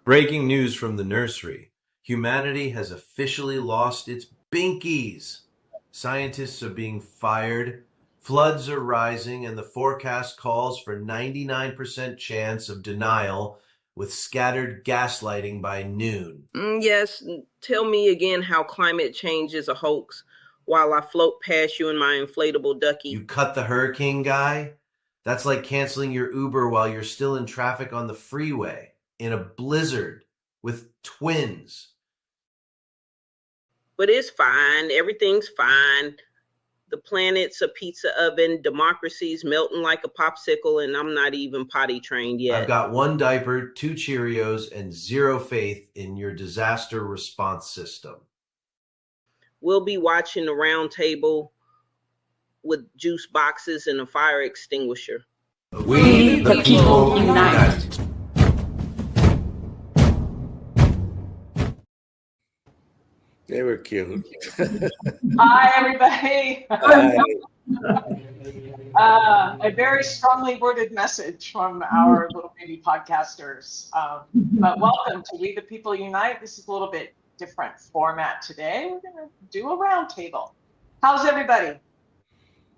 Breaking news from the nursery. Humanity has officially lost its binkies. Scientists are being fired. Floods are rising, and the forecast calls for 99% chance of denial with scattered gaslighting by noon. Yes, tell me again how climate change is a hoax while I float past you in my inflatable ducky. You cut the hurricane guy? That's like canceling your Uber while you're still in traffic on the freeway, in a blizzard, with twins. But it's fine. Everything's fine. The planet's a pizza oven. Democracy's melting like a popsicle, and I'm not even potty trained yet. I've got 1 diaper, 2 Cheerios, and 0 faith in your disaster response system. We'll be watching the Roundtable with juice boxes and a fire extinguisher. We the people unite. They were cute. Hi, everybody. Hi. A very strongly worded message from our little baby podcasters. But welcome to We the People Unite. This is a little bit different format today. We're going to do a roundtable. How's everybody?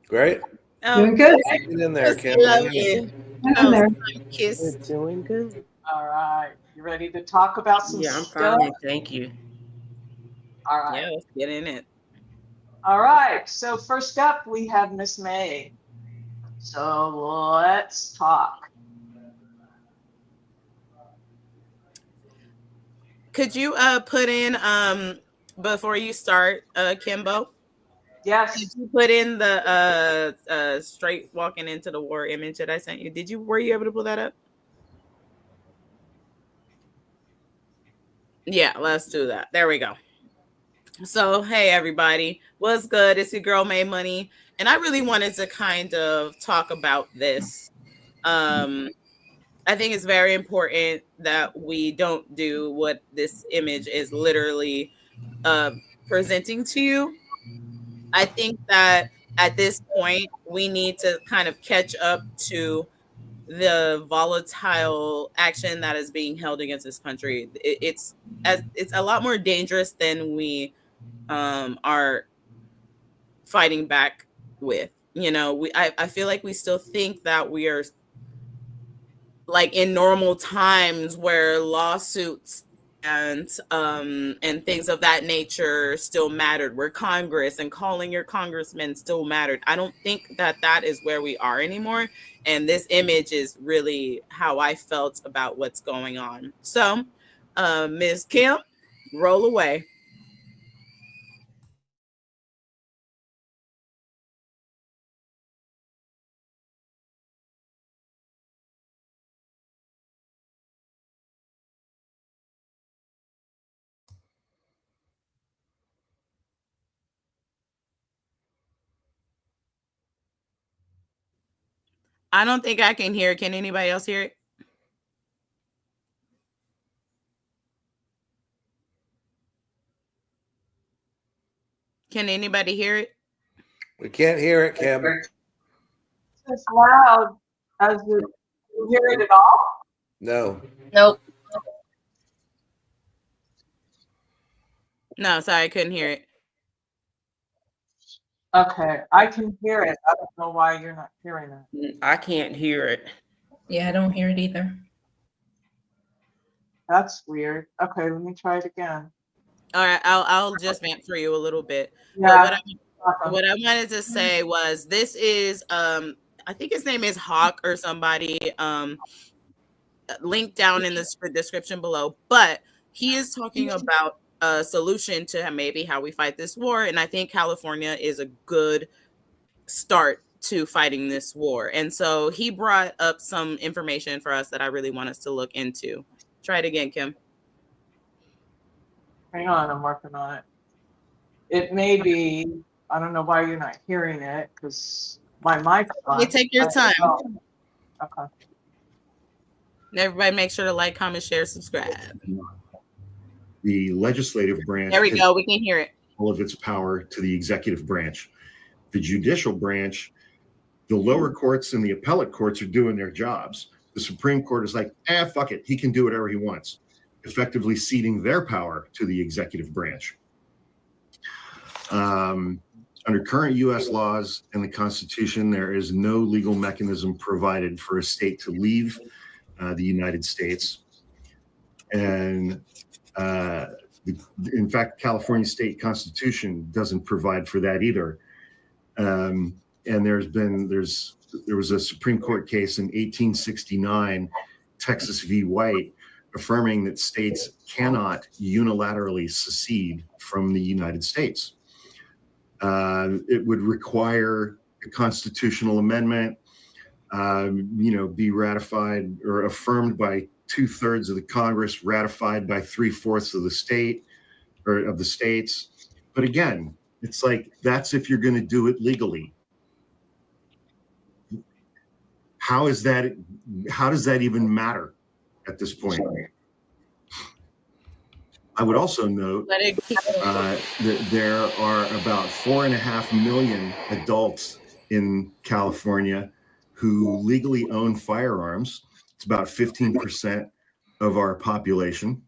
Great. Doing good. Get in there, Kim. Love you. In there. Kiss. Doing good. All right. You ready to talk about some Yeah, I'm stuff? fine. Thank you. All right. Yeah, let's get in it. All right. So first up, we have Miss May. So let's talk. Could you put in before you start, Kimbo? Yes. Did you put in the straight walking into the war image that I sent you? Were you able to pull that up? Yeah, let's do that. There we go. So, hey, everybody. What's good? It's your girl, May Money. And I really wanted to kind of talk about this. I think it's very important that we don't do what this image is literally presenting to you. I think that at this point, we need to kind of catch up to the volatile action that is being held against this country. It's a lot more dangerous than we are fighting back with. You know, I feel like we still think that we are like in normal times where lawsuits and things of that nature still mattered, where Congress and calling your congressman still mattered. I don't think that is where we are anymore. And this image is really how I felt about what's going on. So, Ms. Kim, roll away. I don't think I can hear it. Can anybody else hear it? Can anybody hear it? We can't hear it, Kim. It's loud. You hear it at all? No. Nope. No, sorry, I couldn't hear it. Okay, I can hear it. I don't know why you're not hearing it. I can't hear it. Yeah, I don't hear it either. That's weird. Okay, let me try it again. All right, I'll just vamp for you a little bit. Yeah. What I wanted to say was this is I think his name is Hawk or somebody, linked down in the description below, but he is talking about a solution to maybe how we fight this war, and I think California is a good start to fighting this war. And so he brought up some information for us that I really want us to look into. Try it again, Kim. Hang on, I'm working on it. It may be, I don't know why you're not hearing it, because my mic's on. You take your time. Okay. Everybody make sure to like, comment, share, subscribe. The legislative branch. There we go. We can hear it. All of its power to the executive branch. The judicial branch, the lower courts and the appellate courts are doing their jobs. The Supreme Court is like, fuck it. He can do whatever he wants. effectively ceding their power to the executive branch. Under current U.S. laws and the Constitution, there is no legal mechanism provided for a state to leave the United States. And in fact, California state constitution doesn't provide for that either. And there was a Supreme Court case in 1869, Texas v. White, affirming that states cannot unilaterally secede from the United States. It would require a constitutional amendment, be ratified or affirmed by 2/3 of the Congress, ratified by 3/4 of the state or of the states. But again, it's like, that's if you're going to do it legally. How does that even matter at this point? I would also note that there are about 4.5 million adults in California who legally own firearms. It's about 15% of our population.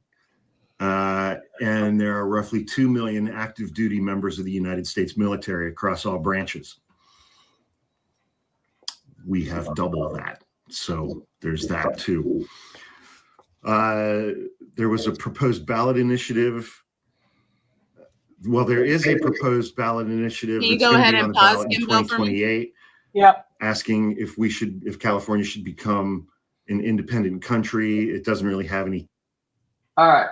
And there are roughly 2 million active duty members of the United States military across all branches. We have double that. So there's that too. There was a proposed ballot initiative. Well, there is a proposed ballot initiative. Can you that's go going to ahead be on and the pause, ballot in Kimbo, for me? 2028. Yep. Asking if California should become an independent country. It doesn't really have any. All right.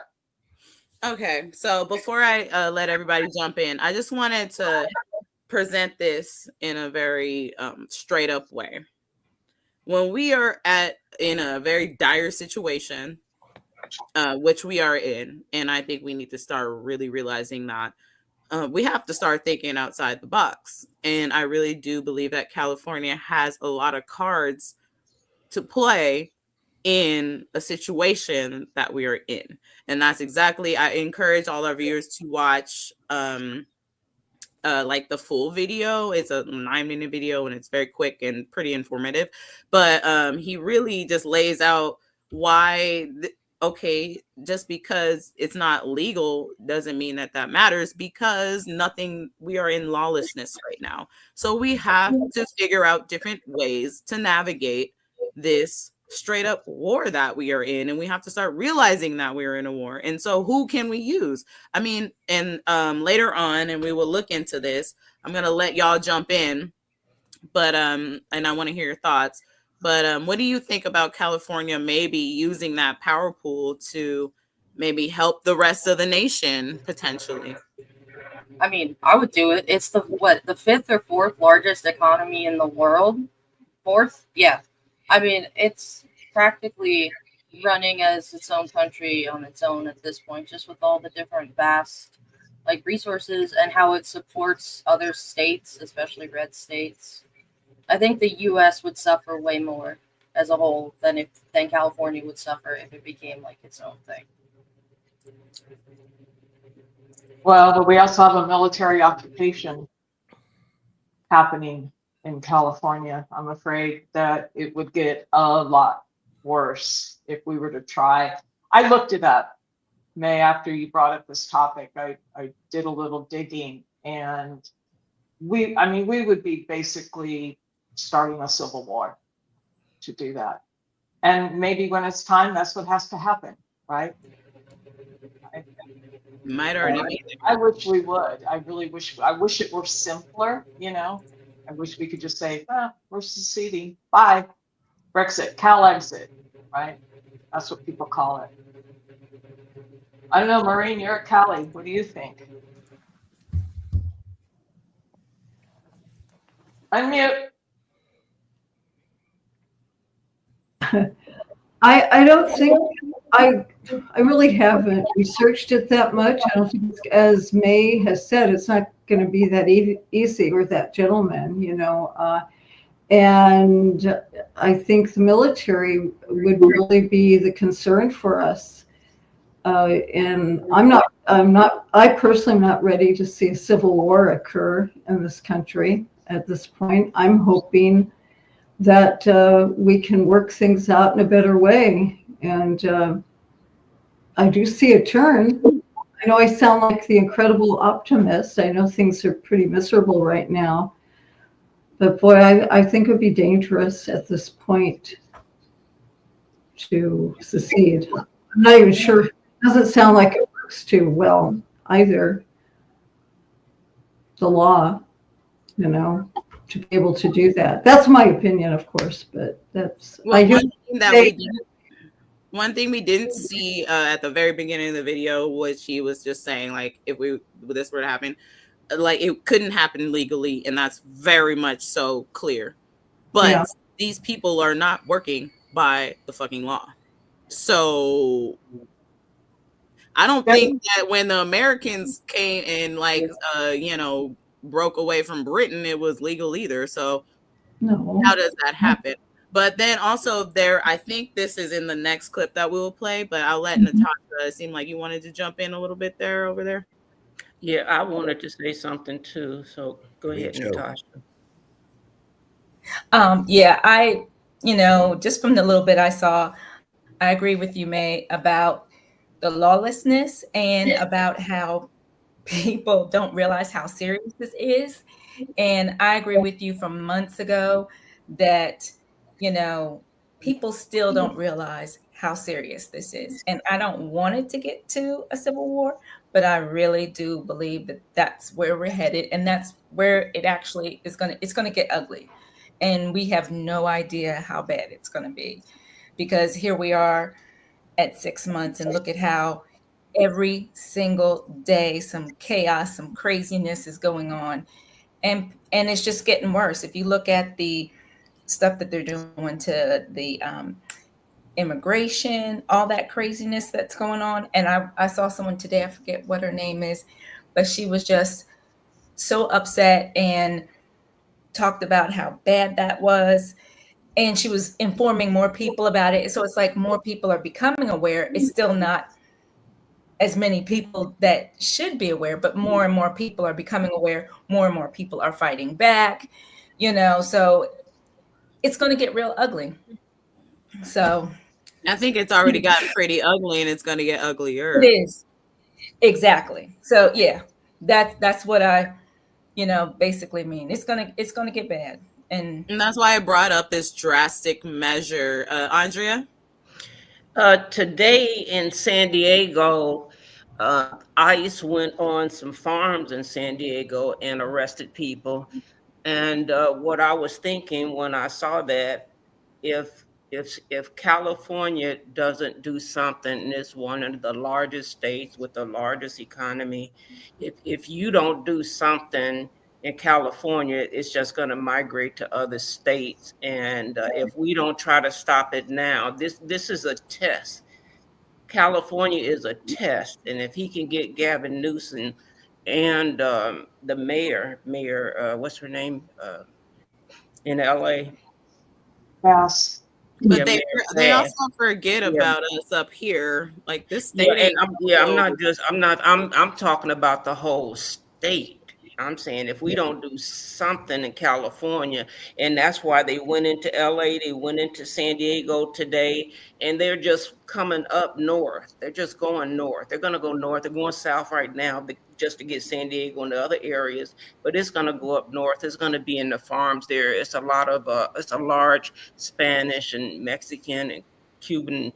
Okay, so before I let everybody jump in, I just wanted to present this in a very straight up way. When we are in a very dire situation, which we are in, and I think we need to start really realizing that we have to start thinking outside the box. And I really do believe that California has a lot of cards to play in a situation that we are in. And that's exactly, I encourage all our viewers to watch like the full video. It's a 9-minute video and it's very quick and pretty informative. But he really just lays out why, okay, just because it's not legal doesn't mean that matters, because we are in lawlessness right now. So we have to figure out different ways to navigate this straight up war that we are in, and we have to start realizing that we're in a war. And so who can we use? I mean, and later on, and we will look into this, I'm gonna let y'all jump in, but and I want to hear your thoughts. But what do you think about California maybe using that power pool to maybe help the rest of the nation potentially? I mean, I would do it. It's the 5th or 4th largest economy in the world. 4th? Yeah. I mean, it's practically running as its own country on its own at this point, just with all the different vast resources and how it supports other states, especially red states. I think the U.S. would suffer way more as a whole than California would suffer if it became its own thing. Well, but we also have a military occupation happening in California. I'm afraid that it would get a lot worse if we were to try. I looked it up, May, after you brought up this topic. I did a little digging, and we would be basically starting a civil war to do that. And maybe when it's time, that's what has to happen, right? Might already be there. I wish we would. I wish it were simpler, I wish we could just say, we're seceding. Bye. Brexit, Cal exit, right? That's what people call it. I don't know, Maureen, you're at Cali. What do you think? Unmute. I don't think I really haven't researched it that much. I don't think, as May has said, it's not going to be that easy with that gentleman, and I think the military would really be the concern for us. And I personally am not ready to see a civil war occur in this country at this point. I'm hoping that we can work things out in a better way. And I do see a turn. I know I sound like the incredible optimist. I know things are pretty miserable right now. But boy, I think it would be dangerous at this point to secede. I'm not even sure. It doesn't sound like it works too well either. The law, to be able to do that. That's my opinion, of course, but that's. Well, one thing we didn't see at the very beginning of the video was she was just saying, like, if this were to happen, like, it couldn't happen legally, and that's very much so clear. But these people are not working by the fucking law. So I don't think that when the Americans came and, like, broke away from Britain, it was legal either. So how does that happen? But then also I think this is in the next clip that we will play, but I'll let Natasha, it seemed like you wanted to jump in a little bit over there. Yeah, I wanted to say something too. So go ahead, Natasha. I, just from the little bit I saw, I agree with you, May, about the lawlessness and about how people don't realize how serious this is. And I agree with you from months ago that, people still don't realize how serious this is. And I don't want it to get to a civil war, but I really do believe that that's where we're headed. And that's where it actually is it's going to get ugly. And we have no idea how bad it's going to be, because here we are at 6 months and look at how every single day some chaos, some craziness is going on. And it's just getting worse. If you look at the stuff that they're doing to the immigration, all that craziness that's going on. And I saw someone today, I forget what her name is, but she was just so upset and talked about how bad that was. And she was informing more people about it. So it's like more people are becoming aware. It's still not as many people that should be aware, but more and more people are becoming aware. More and more people are fighting back, so it's going to get real ugly. So I think it's already gotten pretty ugly, and it's going to get uglier. It is. Exactly. So yeah, that's what I, basically mean. It's going to get bad. And that's why I brought up this drastic measure. Aundria? Today in San Diego, ICE went on some farms in San Diego and arrested people. And what I was thinking when I saw that, if California doesn't do something, and it's one of the largest states with the largest economy, if you don't do something in California, it's just going to migrate to other states. And if we don't try to stop it now, this is a test. California is a test, and if he can get Gavin Newsom and the mayor, what's her name, in LA? Yes. But they also forget about us up here, like this state. I'm talking about the whole state. I'm saying if we don't do something in California, and that's why they went into LA, they went into San Diego today, and they're just coming up north. They're just going north. They're going to go north. They're going south right now just to get San Diego and the other areas, but it's going to go up north. It's going to be in the farms there. It's a large Spanish and Mexican and Cuban,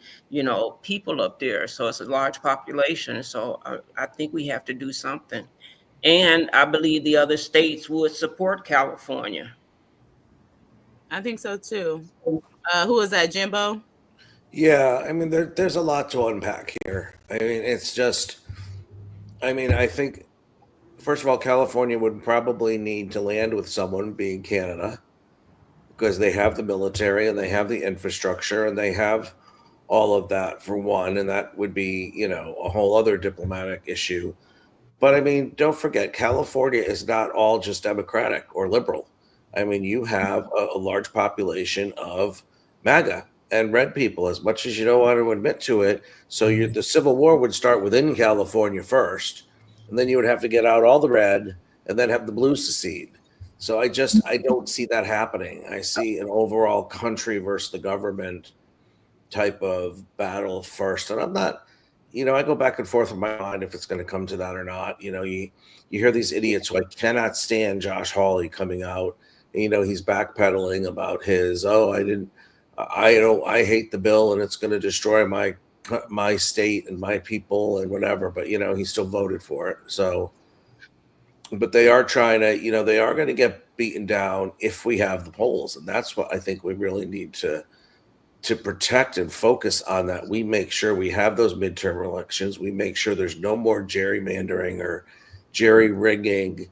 people up there. So it's a large population. So I think we have to do something. And I believe the other states would support California. I think so too. Who is that, Jimbo? Yeah, I mean, there's a lot to unpack here. I mean, it's just, I think, first of all, California would probably need to land with someone, being Canada, because they have the military and they have the infrastructure and they have all of that, for one, and that would be, a whole other diplomatic issue. But don't forget, California is not all just Democratic or liberal. You have a large population of MAGA and red people, as much as you don't want to admit to it. So the Civil War would start within California first, and then you would have to get out all the red and then have the blue secede. So I don't see that happening. I see an overall country versus the government type of battle first. And I'm not, I go back and forth in my mind if it's going to come to that or not. You hear these idiots who I cannot stand, Josh Hawley, coming out. And, he's backpedaling about his, I hate the bill and it's going to destroy my state and my people and whatever. But, he still voted for it. So, but they are trying to, they are going to get beaten down if we have the polls. And that's what I think we really need to protect and focus on, that we make sure we have those midterm elections. We make sure there's no more gerrymandering or jerry-rigging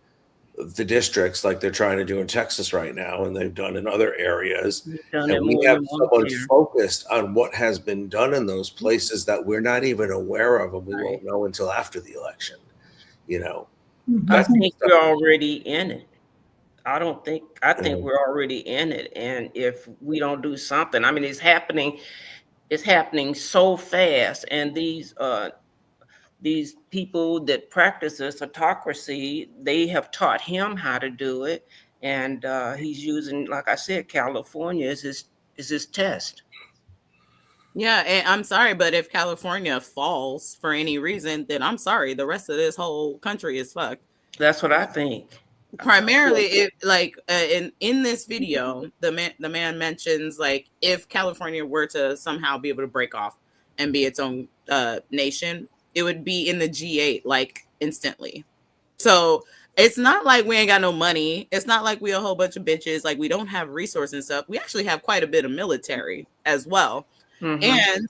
the districts like they're trying to do in Texas right now, and they've done in other areas. And we have someone focused on what has been done in those places that we're not even aware of, and we won't know until after the election. I think we're already in it. I think we're already in it. And if we don't do something, I mean, it's happening so fast. And these people that practice this autocracy, they have taught him how to do it. And he's using, like I said, California is his test. Yeah, and I'm sorry, but if California falls for any reason, then I'm sorry, the rest of this whole country is fucked. That's what I think. Primarily, in this video, the man mentions, like, if California were to somehow be able to break off and be its own nation, it would be in the G8 like instantly. So it's not like we ain't got no money. It's not like we a whole bunch of bitches. Like, we don't have resources and stuff. We actually have quite a bit of military as well. And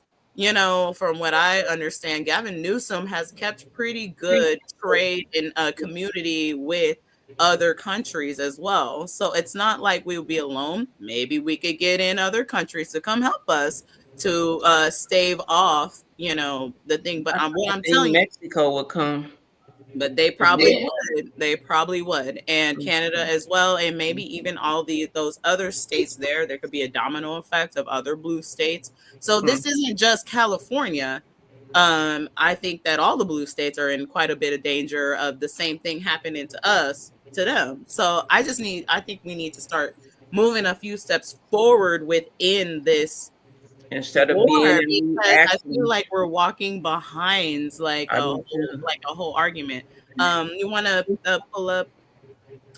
from what I understand, Gavin Newsom has kept pretty good trade in a community with other countries as well. So it's not like we'll be alone. Maybe we could get in other countries to come help us to stave off, the thing. But what I'm telling you, Mexico would come. But they probably would. They probably would. And Canada as well. And maybe even all those other states there. There could be a domino effect of other blue states. So this isn't just California. I think that all the blue states are in quite a bit of danger of the same thing happening to us, to them. So I think we need to start moving a few steps forward within this, instead of being I feel like we're walking behind like a whole argument. You want to pull up?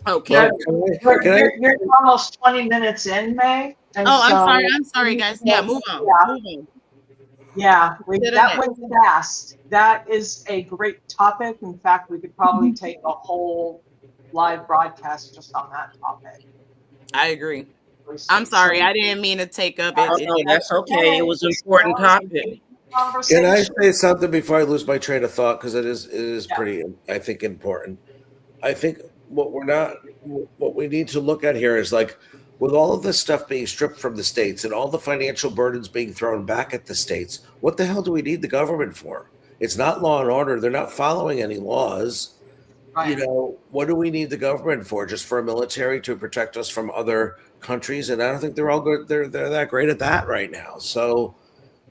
Okay. You're almost 20 minutes in, May. I'm sorry, guys. Yeah, move on. Yeah, that went fast. That is a great topic. In fact, we could probably take a whole live broadcast just on that topic. I agree. I'm sorry, I didn't mean to take up it. No, that's okay. It was an important topic. Can I say something before I lose my train of thought? Because it is pretty, I think, important. I think what we need to look at here is, like, with all of this stuff being stripped from the states and all the financial burdens being thrown back at the states, what the hell do we need the government for? It's not law and order. They're not following any laws. Right. What do we need the government for? Just for a military to protect us from other countries? And I don't think they're all good. They're that great at that right now. So,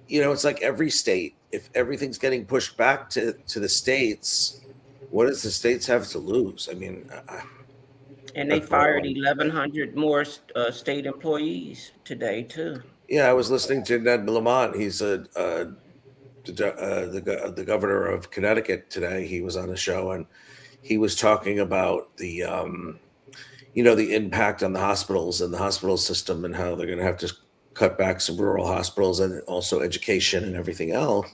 it's like every state, if everything's getting pushed back to the states, what does the states have to lose? I mean, and they fired 1,100 more state employees today too. Yeah, I was listening to Ned Lamont. He's the governor of Connecticut today. He was on the show and he was talking about the the impact on the hospitals and the hospital system and how they're going to have to cut back some rural hospitals and also education and everything else.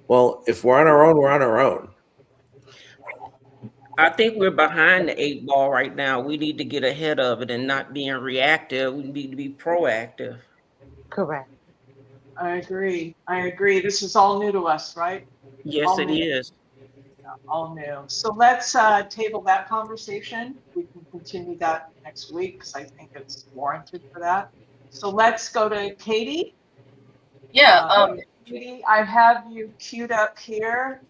Well, if we're on our own, we're on our own. I think we're behind the 8 ball right now. We need to get ahead of it and not being reactive. We need to be proactive. Correct. I agree. This is all new to us, right? Yes, all it is. All new. So let's table that conversation. We can continue that next week because I think it's warranted for that. So let's go to Katie. Yeah. Katie, I have you queued up here.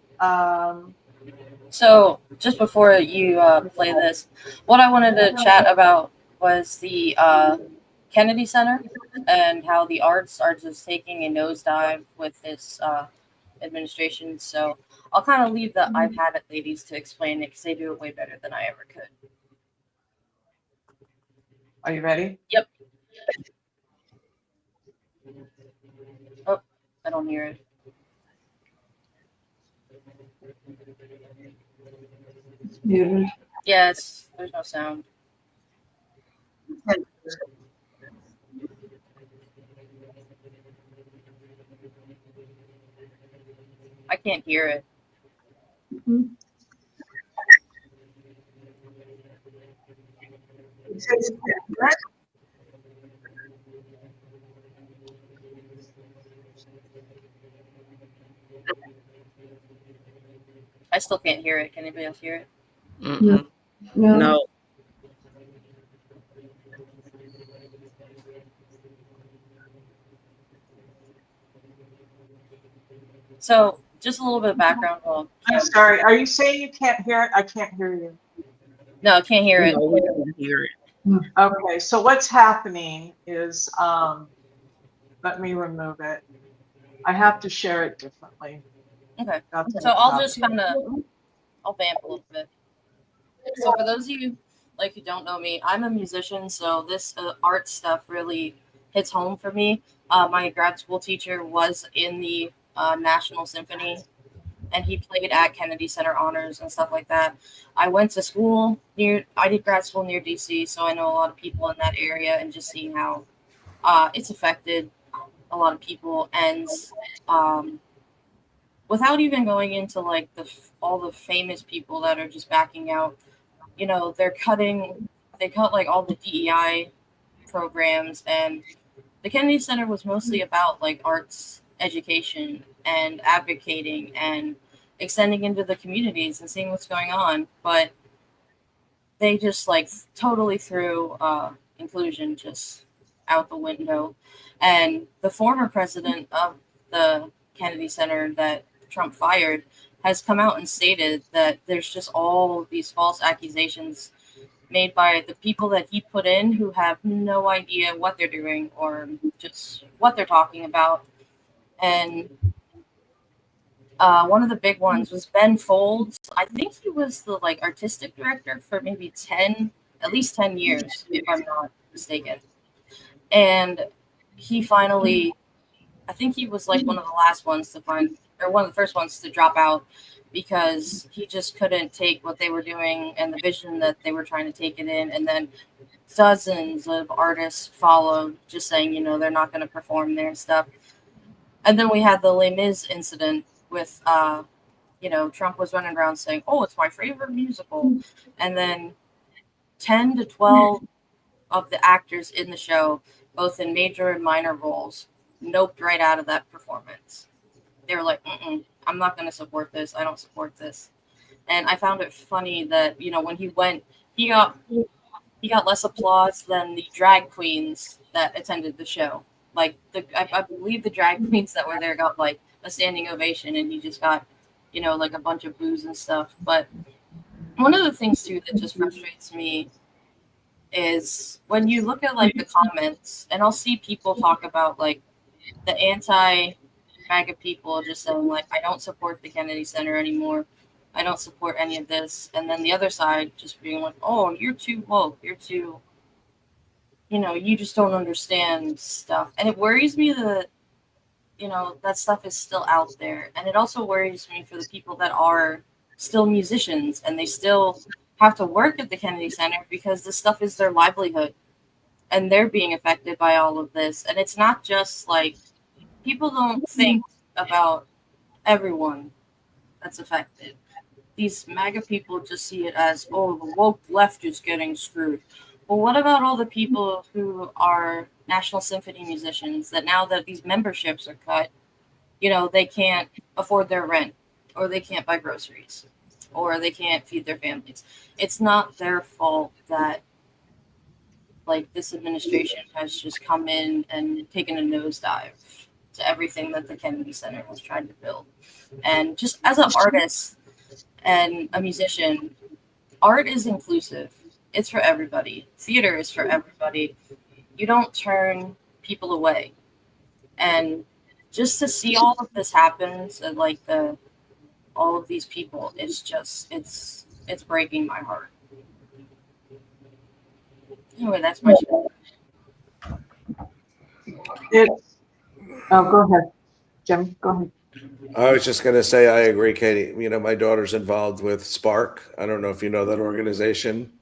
So just before you play this, what I wanted to chat about was the Kennedy Center and how the arts are just taking a nosedive with this administration. So I'll kind of leave the I've had it ladies to explain it because they do it way better than I ever could. Are you ready? Yep. Oh, I don't hear it. It's muted. Yes, there's no sound. I can't hear it. Mhm. I still can't hear it. Can anybody else hear it? Mm-mm. No. No. So, just a little bit of background. Well, I'm sorry. Are you saying you can't hear it? I can't hear you. no, I can't hear it. No, we don't hear it. Okay, so what's happening is, let me remove it. I have to share it differently. Okay. That's So I'll what's just kind of, I'll vamp a little bit. So for those of you like who don't know me, I'm a musician, so this art stuff really hits home for me. My grad school teacher was in the National Symphony, and he played at Kennedy Center Honors and stuff like that. I went to school I did grad school near DC, so I know a lot of people in that area, and just seeing how it's affected a lot of people. And without even going into like all the famous people that are just backing out, you know, they cut like all the DEI programs, and the Kennedy Center was mostly about like arts education and advocating and extending into the communities and seeing what's going on. But they just like totally threw inclusion just out the window. And the former president of the Kennedy Center that Trump fired has come out and stated that there's just all of these false accusations made by the people that he put in who have no idea what they're doing or just what they're talking about. And one of the big ones was Ben Folds. I think he was the like artistic director for maybe at least 10 years, if I'm not mistaken. And he finally, I think he was like one of the last ones to find, or one of the first ones to drop out, because he just couldn't take what they were doing and the vision that they were trying to take it in. And then dozens of artists followed, just saying, you know, they're not going to perform there and stuff. And then we had the Les Mis incident with, you know, Trump was running around saying, oh, it's my favorite musical. And then 10 to 12 of the actors in the show, both in major and minor roles, noped right out of that performance. They were like, I'm not going to support this. I don't support this. And I found it funny that, you know, when he went, he got less applause than the drag queens that attended the show. Like, I believe the drag queens that were there got like a standing ovation, and he just got, you know, like a bunch of boos and stuff. But one of the things too that just frustrates me is when you look at like the comments, and I'll see people talk about like the anti-MAGA people just saying like, I don't support the Kennedy Center anymore. I don't support any of this. And then the other side just being like, oh, you're too woke. You're too, you know, you just don't understand stuff. And it worries me that, you know, that stuff is still out there. And it also worries me for the people that are still musicians and they still have to work at the Kennedy Center because this stuff is their livelihood and they're being affected by all of this. And it's not just like, people don't think about everyone that's affected. These MAGA people just see it as, oh, the woke left is getting screwed. Well, what about all the people who are National Symphony musicians that now that these memberships are cut, you know, they can't afford their rent, or they can't buy groceries, or they can't feed their families? It's not their fault that, like, this administration has just come in and taken a nosedive to everything that the Kennedy Center was trying to build. And just as an artist and a musician, art is inclusive. It's for everybody. Theater is for everybody. You don't turn people away. And just to see all of this happen, so like all of these people, it's just it's breaking my heart. Anyway, that's my show. Oh, go ahead, Jim. Go ahead. I was just going to say, I agree, Katie. You know, my daughter's involved with Spark. I don't know if you know that organization,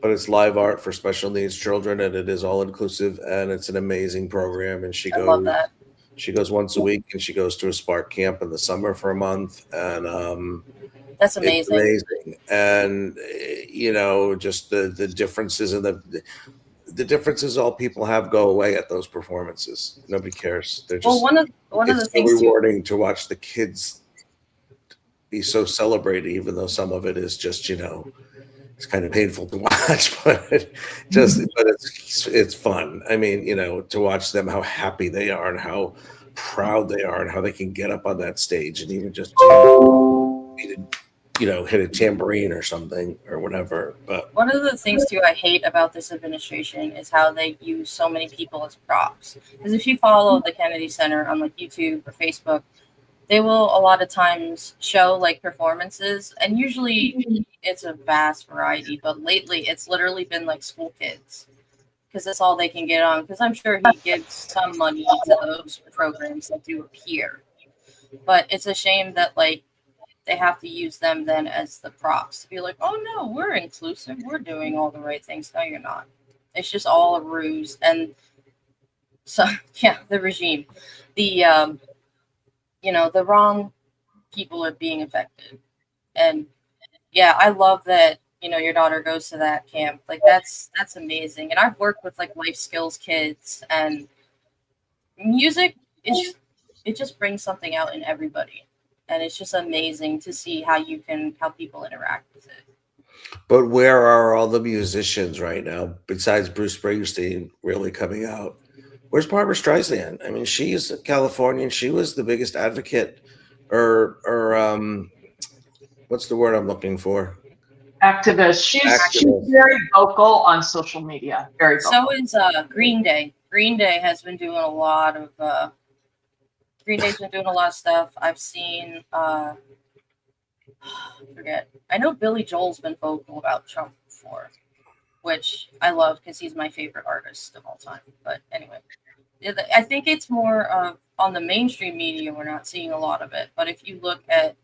but it's live art for special needs children, and it is all inclusive, and it's an amazing program. And I love that. she goes once a week, and she goes to a Spark camp in the summer for a month, and That's it's amazing. amazing. And you know, just the differences in the differences all people have go away at those performances. Nobody cares. They're just Well, one of the it's so things too, rewarding to watch the kids be so celebrated, even though some of it is just, you know, it's kind of painful to watch, but it's fun. I mean, you know, to watch them, how happy they are and how proud they are and how they can get up on that stage and even just, you know, hit a tambourine or something or whatever. But one of the things too I hate about this administration is how they use so many people as props. Because if you follow the Kennedy Center on like YouTube or Facebook, they will a lot of times show like performances, and usually it's a vast variety, but lately it's literally been like school kids because that's all they can get on, because I'm sure he gives some money to those programs that do appear. But it's a shame that like they have to use them then as the props to be like, oh no, we're inclusive, we're doing all the right things. No, you're not. It's just all a ruse. And so yeah, the regime, the you know, the wrong people are being affected. And yeah, I love that, you know, your daughter goes to that camp. Like that's amazing. And I've worked with like life skills kids, and music is, it just brings something out in everybody. And it's just amazing to see how people interact with it. but where are all the musicians right now besides Bruce Springsteen really coming out? Where's Barbara Streisand? I mean, she's Californian. She was the biggest advocate, or what's the word I'm looking for? Activist. She's Activist. very vocal on social media. Very vocal. So is Green Day. Green Day has been doing a lot of Green Day's been doing a lot of stuff. I've seen I forget. I know Billy Joel's been vocal about Trump before, which I love because he's my favorite artist of all time. But anyway, I think it's more of on the mainstream media, we're not seeing a lot of it. But if you look at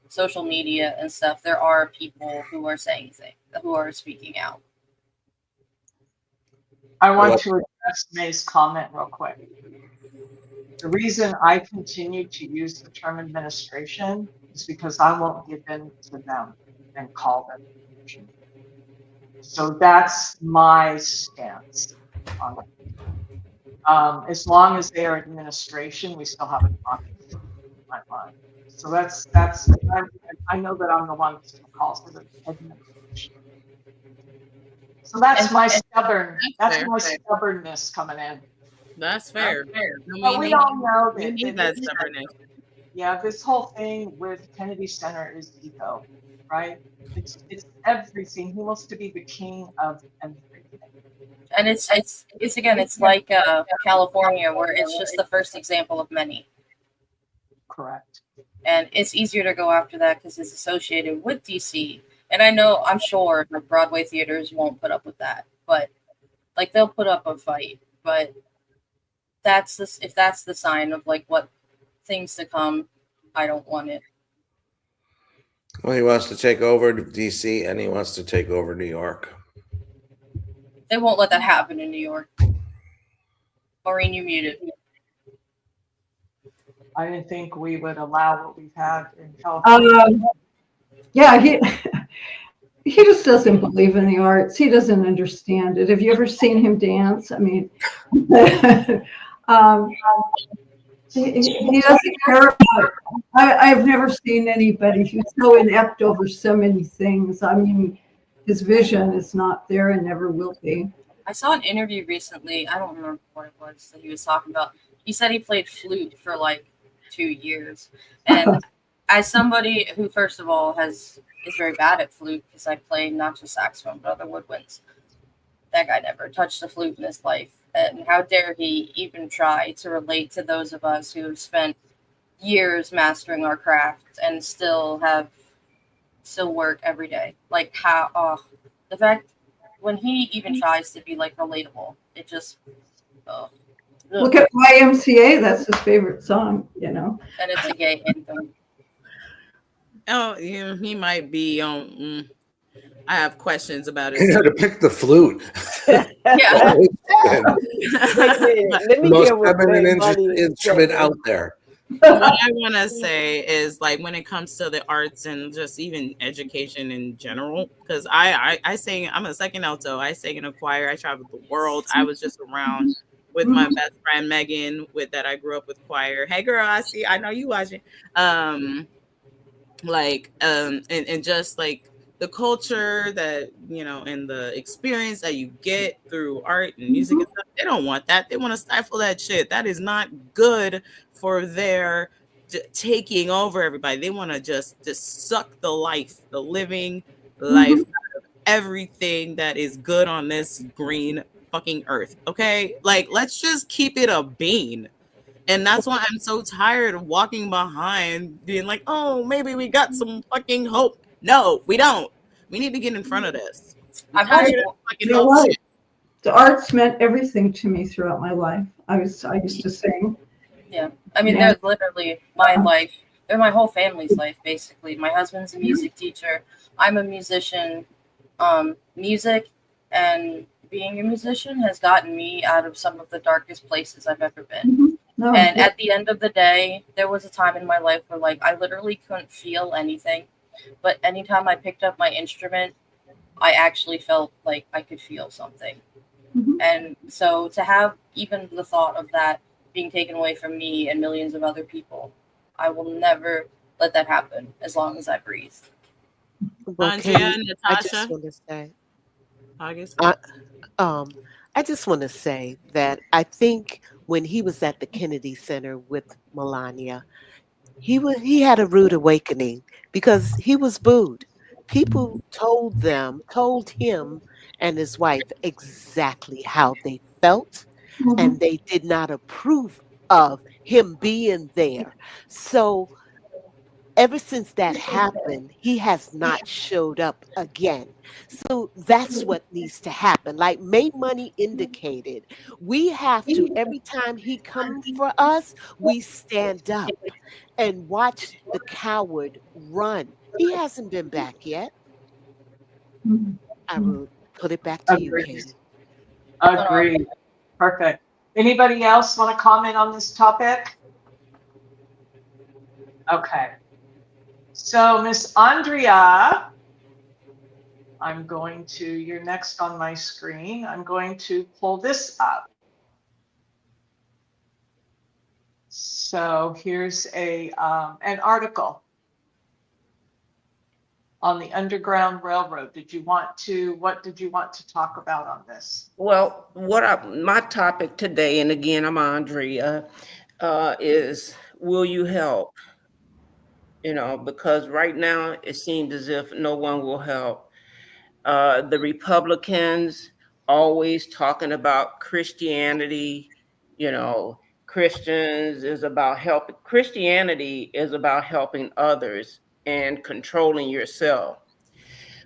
social media and stuff, there are people who are saying things, who are speaking out. I want to address May's comment real quick. The reason I continue to use the term administration is because I won't give in to them and call them administration. So that's my stance on it. As long as they are administration, we still have a democracy in my mind. So that's I know that I'm the one who still calls it administration. So that's my stubbornness coming in. That's fair. But we all know we need that stubbornness. Yeah, this whole thing with Kennedy Center is ego, right? It's everything. He wants to be the king of everything. And it's again, it's like California, where it's just the first example of many. Correct. And it's easier to go after that because it's associated with DC. And I'm sure like Broadway theaters won't put up with that, but like they'll put up a fight. But if that's the sign of like what things to come, I don't want it. Well, he wants to take over DC and he wants to take over New York. They won't let that happen in New York. Maureen, you muted. I didn't think we would allow what we've had in California. Yeah, he just doesn't believe in the arts. He doesn't understand it. Have you ever seen him dance? I mean, he doesn't care about. I've never seen anybody who's so inept over so many things. I mean, his vision is not there and never will be. I saw an interview recently. I don't remember what it was that he was talking about. He said he played flute for like 2 years. And as somebody who, first of all, is very bad at flute, because I play not just saxophone, but other woodwinds, that guy never touched a flute in his life. And how dare he even try to relate to those of us who have spent years mastering our craft and still work every day. Like the fact when he even tries to be like relatable, it just, Look at YMCA. That's his favorite song, you know. And it's a gay anthem. Oh, yeah, he might be on. I have questions about it. You had to pick the flute. Yeah. Wait a minute. Let me Most hear what feminine Money is instrument saying. out there. What I want to say is, like, when it comes to the arts and just even education in general, because I sing, I'm a second alto. I sing in a choir. I traveled the world. I was just around with my best friend Megan, with that I grew up with choir. Hey girl, I know you watching. And just like the culture that, you know, and the experience that you get through art and music and stuff, they don't want that. They want to stifle that shit. That is not good for their taking over everybody. They want to just suck the living life out of everything that is good on this green fucking earth. Okay, like, let's just keep it a bean. And that's why I'm so tired of walking behind, being like, oh, maybe we got some fucking hope. No, we don't. We need to get in front of this. I'm tired of fucking hope shit. The arts meant everything to me throughout my life. I used to sing. Yeah. I mean, they're literally my life. They're my whole family's life, basically. My husband's a music teacher. I'm a musician. Music and being a musician has gotten me out of some of the darkest places I've ever been. And at the end of the day, there was a time in my life where, like, I literally couldn't feel anything. But anytime I picked up my instrument, I actually felt like I could feel something. And so to have even the thought of that being taken away from me and millions of other people, I will never let that happen as long as I breathe. Aundria, I Natasha, just want to say, August. I just want to say that I think when he was at the Kennedy Center with Melania, he had a rude awakening because he was booed. People told him and his wife exactly how they felt, and they did not approve of him being there. So ever since that happened, he has not showed up again. So that's what needs to happen. Like May Money indicated, we have to, every time he comes for us, we stand up and watch the coward run. He hasn't been back yet. I will put it back to you, Katie. Agreed. Perfect. Anybody else want to comment on this topic? Okay. So, Miss Aundria, you're next on my screen. I'm going to pull this up. So here's an article on the Underground Railroad. What did you want to talk about on this? Well, my topic today, and again, I'm Aundria, is will you help? You know, because right now it seems as if no one will help. The Republicans always talking about Christianity, you know, Christianity is about helping others and controlling yourself.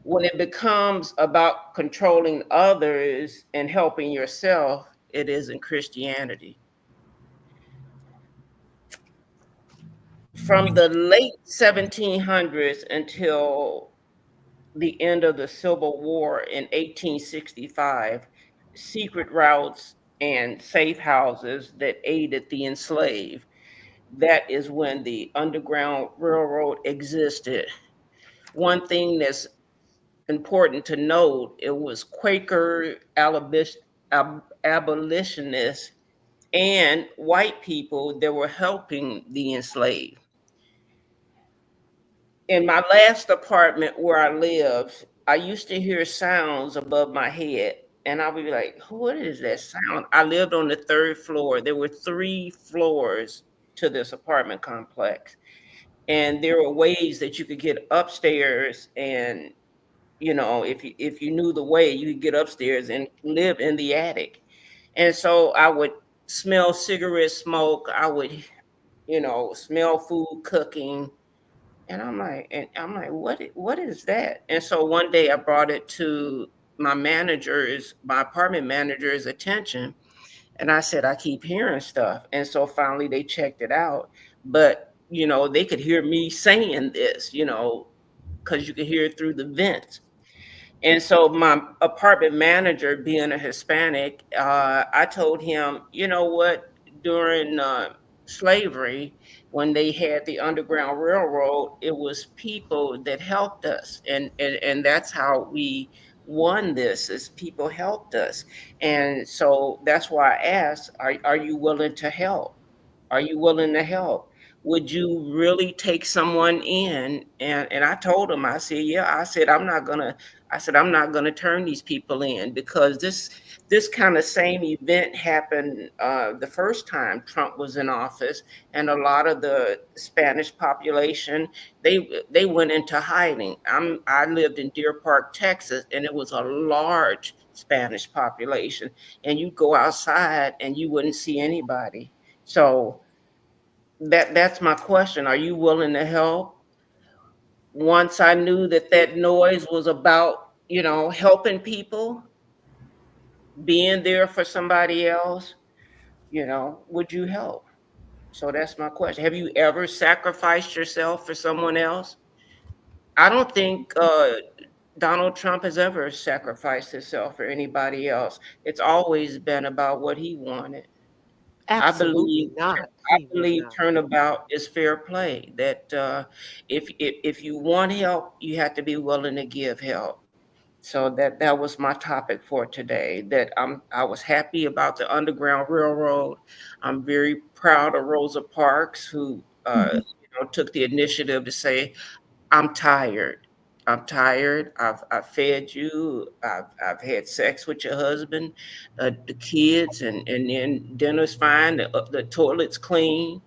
When it becomes about controlling others and helping yourself, it isn't Christianity. From the late 1700s until the end of the Civil War in 1865, secret routes and safe houses that aided the enslaved. That is when the Underground Railroad existed. One thing that's important to note, it was Quaker abolitionists and white people that were helping the enslaved. In my last apartment where I lived, I used to hear sounds above my head, and I would be like, what is that sound? I lived on the 3rd floor. There were 3 floors to this apartment complex, and there were ways that you could get upstairs, and you know, if you knew the way, you could get upstairs and live in the attic. And so I would smell cigarette smoke. I would, you know, smell food cooking. And I'm like, what is that? And so one day I brought it to my apartment manager's attention. And I said, I keep hearing stuff. And so finally they checked it out. But, they could hear me saying this, because you could hear it through the vents. And so my apartment manager, being a Hispanic, I told him, you know what, during slavery, when they had the Underground Railroad, it was people that helped us. And that's how we won this, is people helped us. And so that's why I asked, are you willing to help? Are you willing to help? Would you really take someone in? And I told him, I said, yeah, I'm not gonna turn these people in, because this kind of same event happened the first time Trump was in office, and a lot of the Spanish population, they went into hiding. I lived in Deer Park, Texas, and it was a large Spanish population, and you go outside and you wouldn't see anybody. So that's my question. Are you willing to help? Once I knew that noise was about, helping people, being there for somebody else, would you help? So that's my question. Have you ever sacrificed yourself for someone else? I don't think Donald Trump has ever sacrificed himself for anybody else. It's always been about what he wanted. I Absolutely believe not. I He would believe not. turnabout is fair play. That if you want help, you have to be willing to give help. So that was my topic for today. That I was happy about the Underground Railroad. I'm very proud of Rosa Parks, who took the initiative to say, I'm tired. I'm tired. I've fed you. I've had sex with your husband, the kids, and then dinner's fine. The toilet's clean.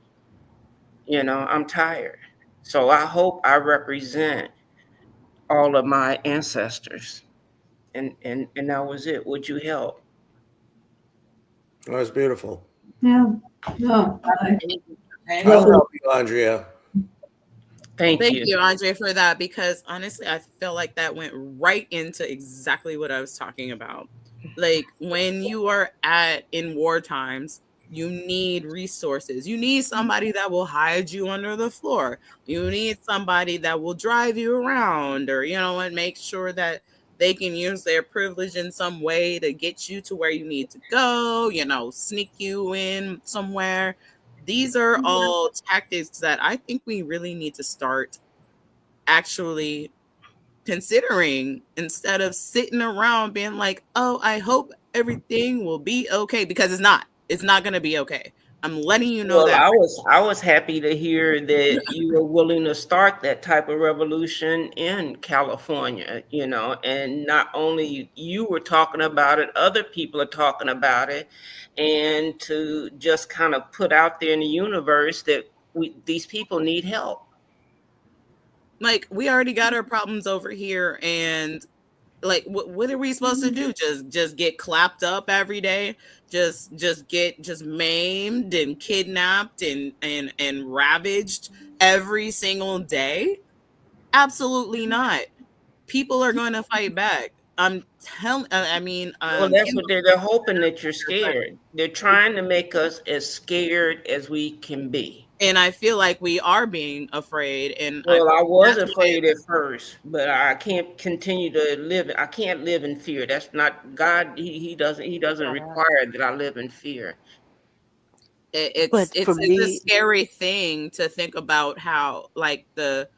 I'm tired. So I hope I represent all of my ancestors. And that was it. Would you help? That was beautiful. Yeah. No, Thank I'll you. help you, Andrea. Thank Thank you. you, Andre, for that, because honestly, I feel like that went right into exactly what I was talking about. Like, when you are in war times, you need resources. You need somebody that will hide you under the floor. You need somebody that will drive you around, or, and make sure that they can use their privilege in some way to get you to where you need to go, sneak you in somewhere. These are all tactics that I think we really need to start actually considering, instead of sitting around being like, oh, I hope everything will be okay, because it's not. It's not going to be okay. I'm letting you know Well, that. I was happy to hear that you were willing to start that type of revolution in California, and not only you were talking about it, other people are talking about it, and to just kind of put out there in the universe that these people need help. Like, we already got our problems over here, and like, what are we supposed to do? Just get clapped up every day? Just get maimed and kidnapped and ravaged every single day? Absolutely not. People are going to fight back. I'm telling. I mean, Well, that's what they're hoping, that you're scared. They're trying to make us as scared as we can be. and I feel like we are being afraid, and I Well, feel I like was that's why. afraid at first, but I can't continue to live. I can't live in fear. That's not God. He doesn't require that I live in fear. It's But for it's it's a me, scary thing to think about, how, like, the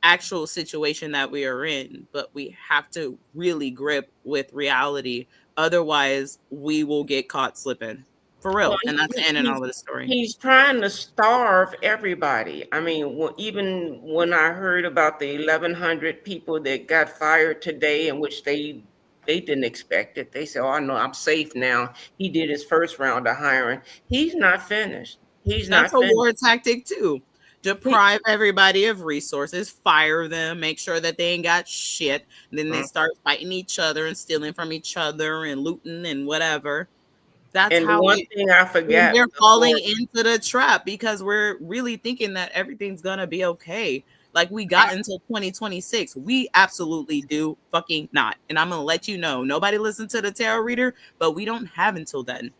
actual situation that we are in, but we have to really grip with reality. Otherwise, we will get caught slipping for Well, real. And that's the end and all of the story. he's trying to starve everybody. I mean, even when I heard about the 1,100 people that got fired today, in which they didn't expect it. They said, "Oh, no, I'm safe now." He did his first round of hiring. He's not finished. He's That's not a finished. war tactic too. Deprive everybody of resources, fire them, make sure that they ain't got shit. And then they start fighting each other and stealing from each other and looting and whatever. That's And how one thing I forgot we're falling before, into the trap, because we're really thinking that everything's gonna be okay. Like, we got until 2026. We absolutely do fucking not. And I'm gonna let you know. Nobody listened to the tarot reader, but we don't have until then.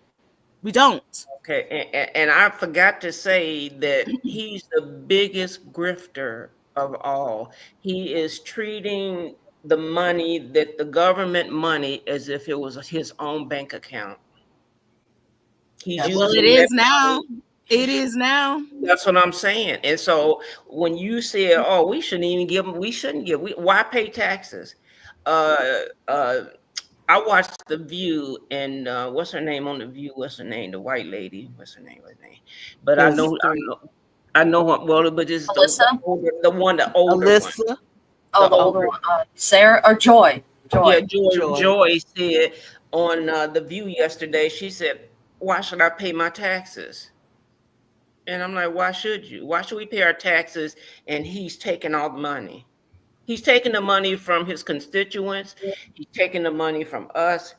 We don't. Okay, and I forgot to say that he's the biggest grifter of all. He is treating the money, that the government money, as if it was his own bank account. He's Yes. Well, it using that is now. money. It is now. That's what I'm saying. And so when you said, "Oh, we shouldn't even give them," we shouldn't give. Why pay taxes? Uh, uh, I watched The View, and what's her name on The View? What's her name? The white lady. What's her name? But I know, I know her. Well, but it's Alyssa? the older one. Alyssa. Oh, the older one. Sarah or Joy? Yeah, Joy. Joy said on The View yesterday. She said, "Why should I pay my taxes?" And I'm like, "Why should you? Why should we pay our taxes?" And he's taking all the money. He's taking the money from his constituents. He's taking the money from us,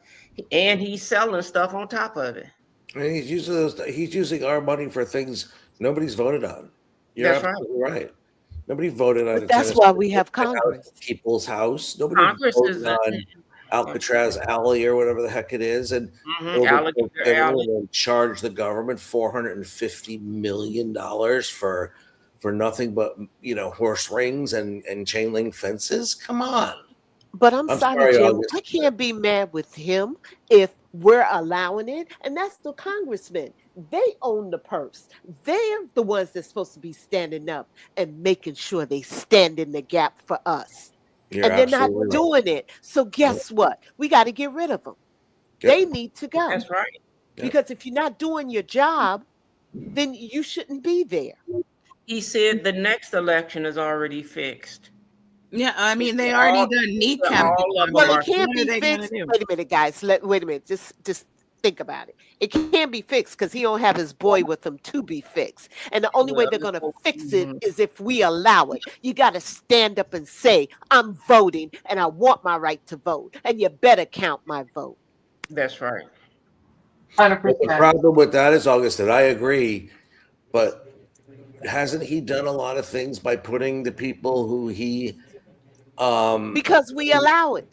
and he's selling stuff on top of it. And he's using our money for things nobody's voted on. You're That's right. absolutely right. Nobody voted on But that's why we have Congress. People's House. Nobody Congress voted is on Alcatraz Alley or whatever the heck it is, and Alligator Alley. charge the government $450 million for nothing but horse rings and chain link fences. Come on. But I'm sorry, Jim. August. I can't be mad with him if we're allowing it. And that's the congressmen. They own the purse. They're the ones that's supposed to be standing up and making sure they stand in the gap for us. You're and they're not absolutely right. doing it. So guess what? We got to get rid of them. Yep. They need to go. That's right. Because if you're not doing your job, then you shouldn't be there. He said the next election is already fixed. Yeah, I mean they already done kneecap. Well, it can't be fixed. Wait a minute, guys. Wait a minute. Just think about it. It can't be fixed because he don't have his boy with him to be fixed. And the only way they're gonna fix it is if we allow it. You gotta stand up and say, I'm voting and I want my right to vote. And you better count my vote. That's right. 100%. But the problem with that is, August, that I agree, but hasn't he done a lot of things by putting the people who he because we allow it.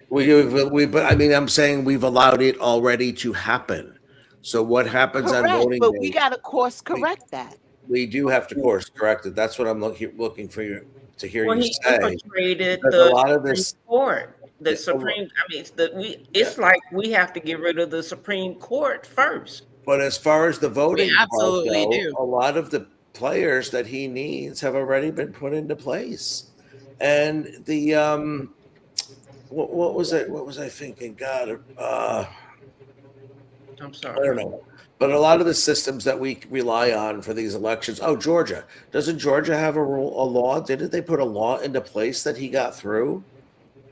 But I mean, I'm saying we've allowed it already to happen. So what happens on voting but day? we got to course correct that. We do have to course correct it. That's what I'm looking for you to hear you say. Infiltrated a lot of this Supreme Court. The Supreme. I mean, it's like we have to get rid of the Supreme Court first. But as far as the voting, we absolutely do. A lot of the players that he needs have already been put into place. And the what was it? What was I thinking? God, I'm sorry. I don't know. But a lot of the systems that we rely on for these elections. Oh, Georgia. Doesn't Georgia have a law? Didn't they put a law into place that he got through?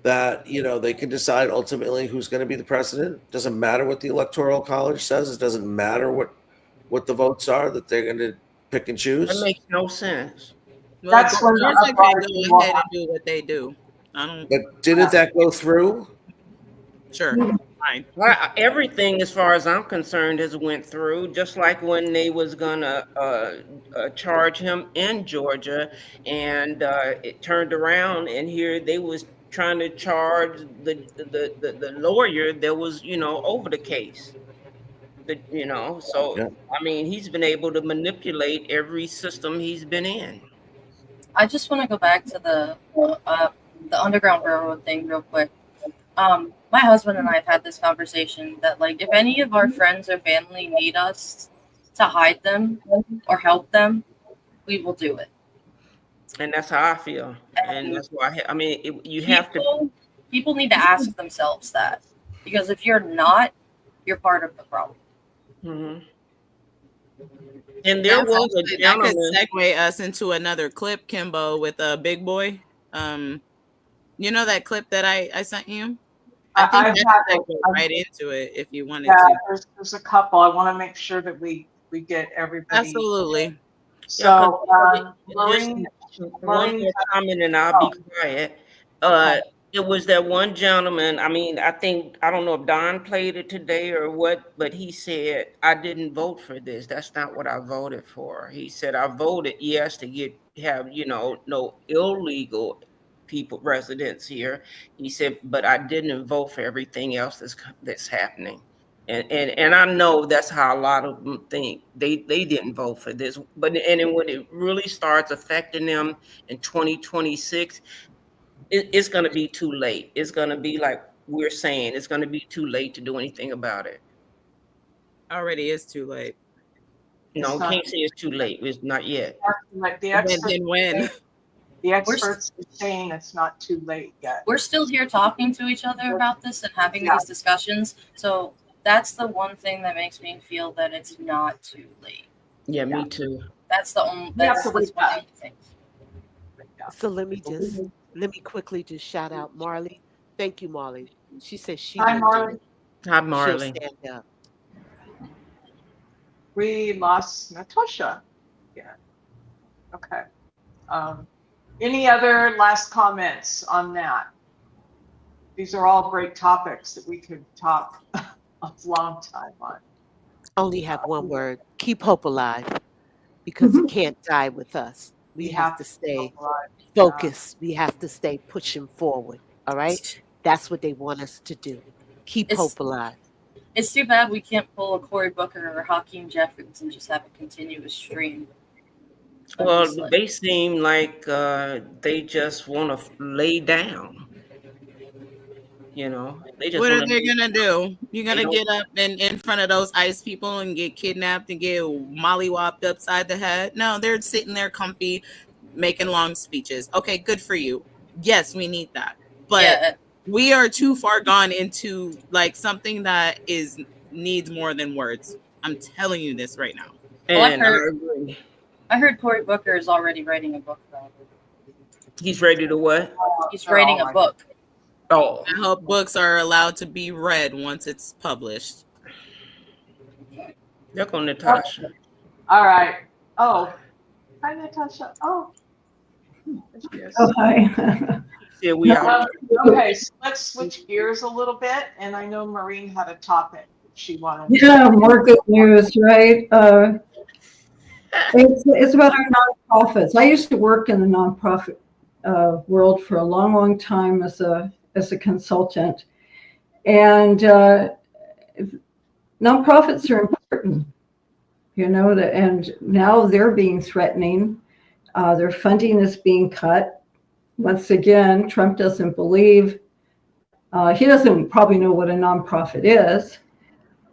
That they can decide ultimately who's going to be the president. Doesn't matter what the Electoral College says. It doesn't matter what the votes are, that they're going to pick and choose. That makes no sense. Well, That's when Georgia can go ahead and do what they do. But didn't that go through? Sure. Fine. Well, everything, as far as I'm concerned, has went through. Just like when they was gonna charge him in Georgia, and it turned around, and here they was trying to charge the lawyer that was over the case. I mean, he's been able to manipulate every system he's been in. I just want to go back to the Underground Railroad thing real quick. My husband and I have had this conversation that, like, if any of our friends or family need us to hide them or help them, we will do it. And that's how I feel. And that's why people need to ask themselves that, because if you're not, you're part of the problem. Mm-hmm. And there was a gentleman. That could segue us into another clip, Kimbo, with a Big Boy. You know that clip that I sent you? I think that goes right into it if you wanted to. There's a couple. I want to make sure that we get everybody. Absolutely. So, one more comment and I'll be quiet. It was that one gentleman. I mean, I don't know if Don played it today or what, but he said, I didn't vote for this. That's not what I voted for. He said, I voted yes to have no illegal residents here. He said, but I didn't vote for everything else that's happening. And I know that's how a lot of them think. They didn't vote for this, but then when it really starts affecting them in 2026, it's going to be too late. It's going to be like we're saying, it's going to be too late to do anything about it. Already is too late. No, can't say it's too late. It's not yet. Like the Then experts, when? the experts are saying it's not too late yet. We're still here talking to each other about this and having these discussions. So that's the one thing that makes me feel that it's not too late. Yeah, me too. That's the only. That's one of the things. So let me quickly just shout out Marley. Thank you, Marley. She said she Hi, would Marley. do it. Hi, She'll Marley. stand up. We lost Natasha. Yeah. Okay. Any other last comments on that? These are all great topics that we could talk a long time on. Only have one word: keep hope alive, because it can't die with us. We have to stay focused. We have to stay pushing forward. All right? That's what they want us to do. Keep hope alive. It's too bad we can't pull a Cory Booker or Hakeem Jeffries and just have a continuous stream. Well, they seem like they just want to lay down. You know, they just. What are they gonna do? You're gonna get up in front of those ICE people and get kidnapped and get mollywopped upside the head? No, they're sitting there comfy, making long speeches. Okay, good for you. Yes, we need that, but we are too far gone into like something that needs more than words. I'm telling you this right now. And I heard Cory Booker is already writing a book about it. He's ready to what? He's writing a book. Oh, I hope books are allowed to be read once it's published. Look on Natasha. All right. Oh, hi, Natasha. Oh. Hi. Yeah, we are. Okay, so let's switch gears a little bit. And I know Maureen had a topic she wanted. Yeah, more good news, right? It's about our nonprofits. I used to work in the nonprofit world for a long, long time as a consultant, and nonprofits are important, you know. And now they're being threatening. Their funding is being cut. Once again, Trump doesn't believe. He doesn't probably know what a nonprofit is,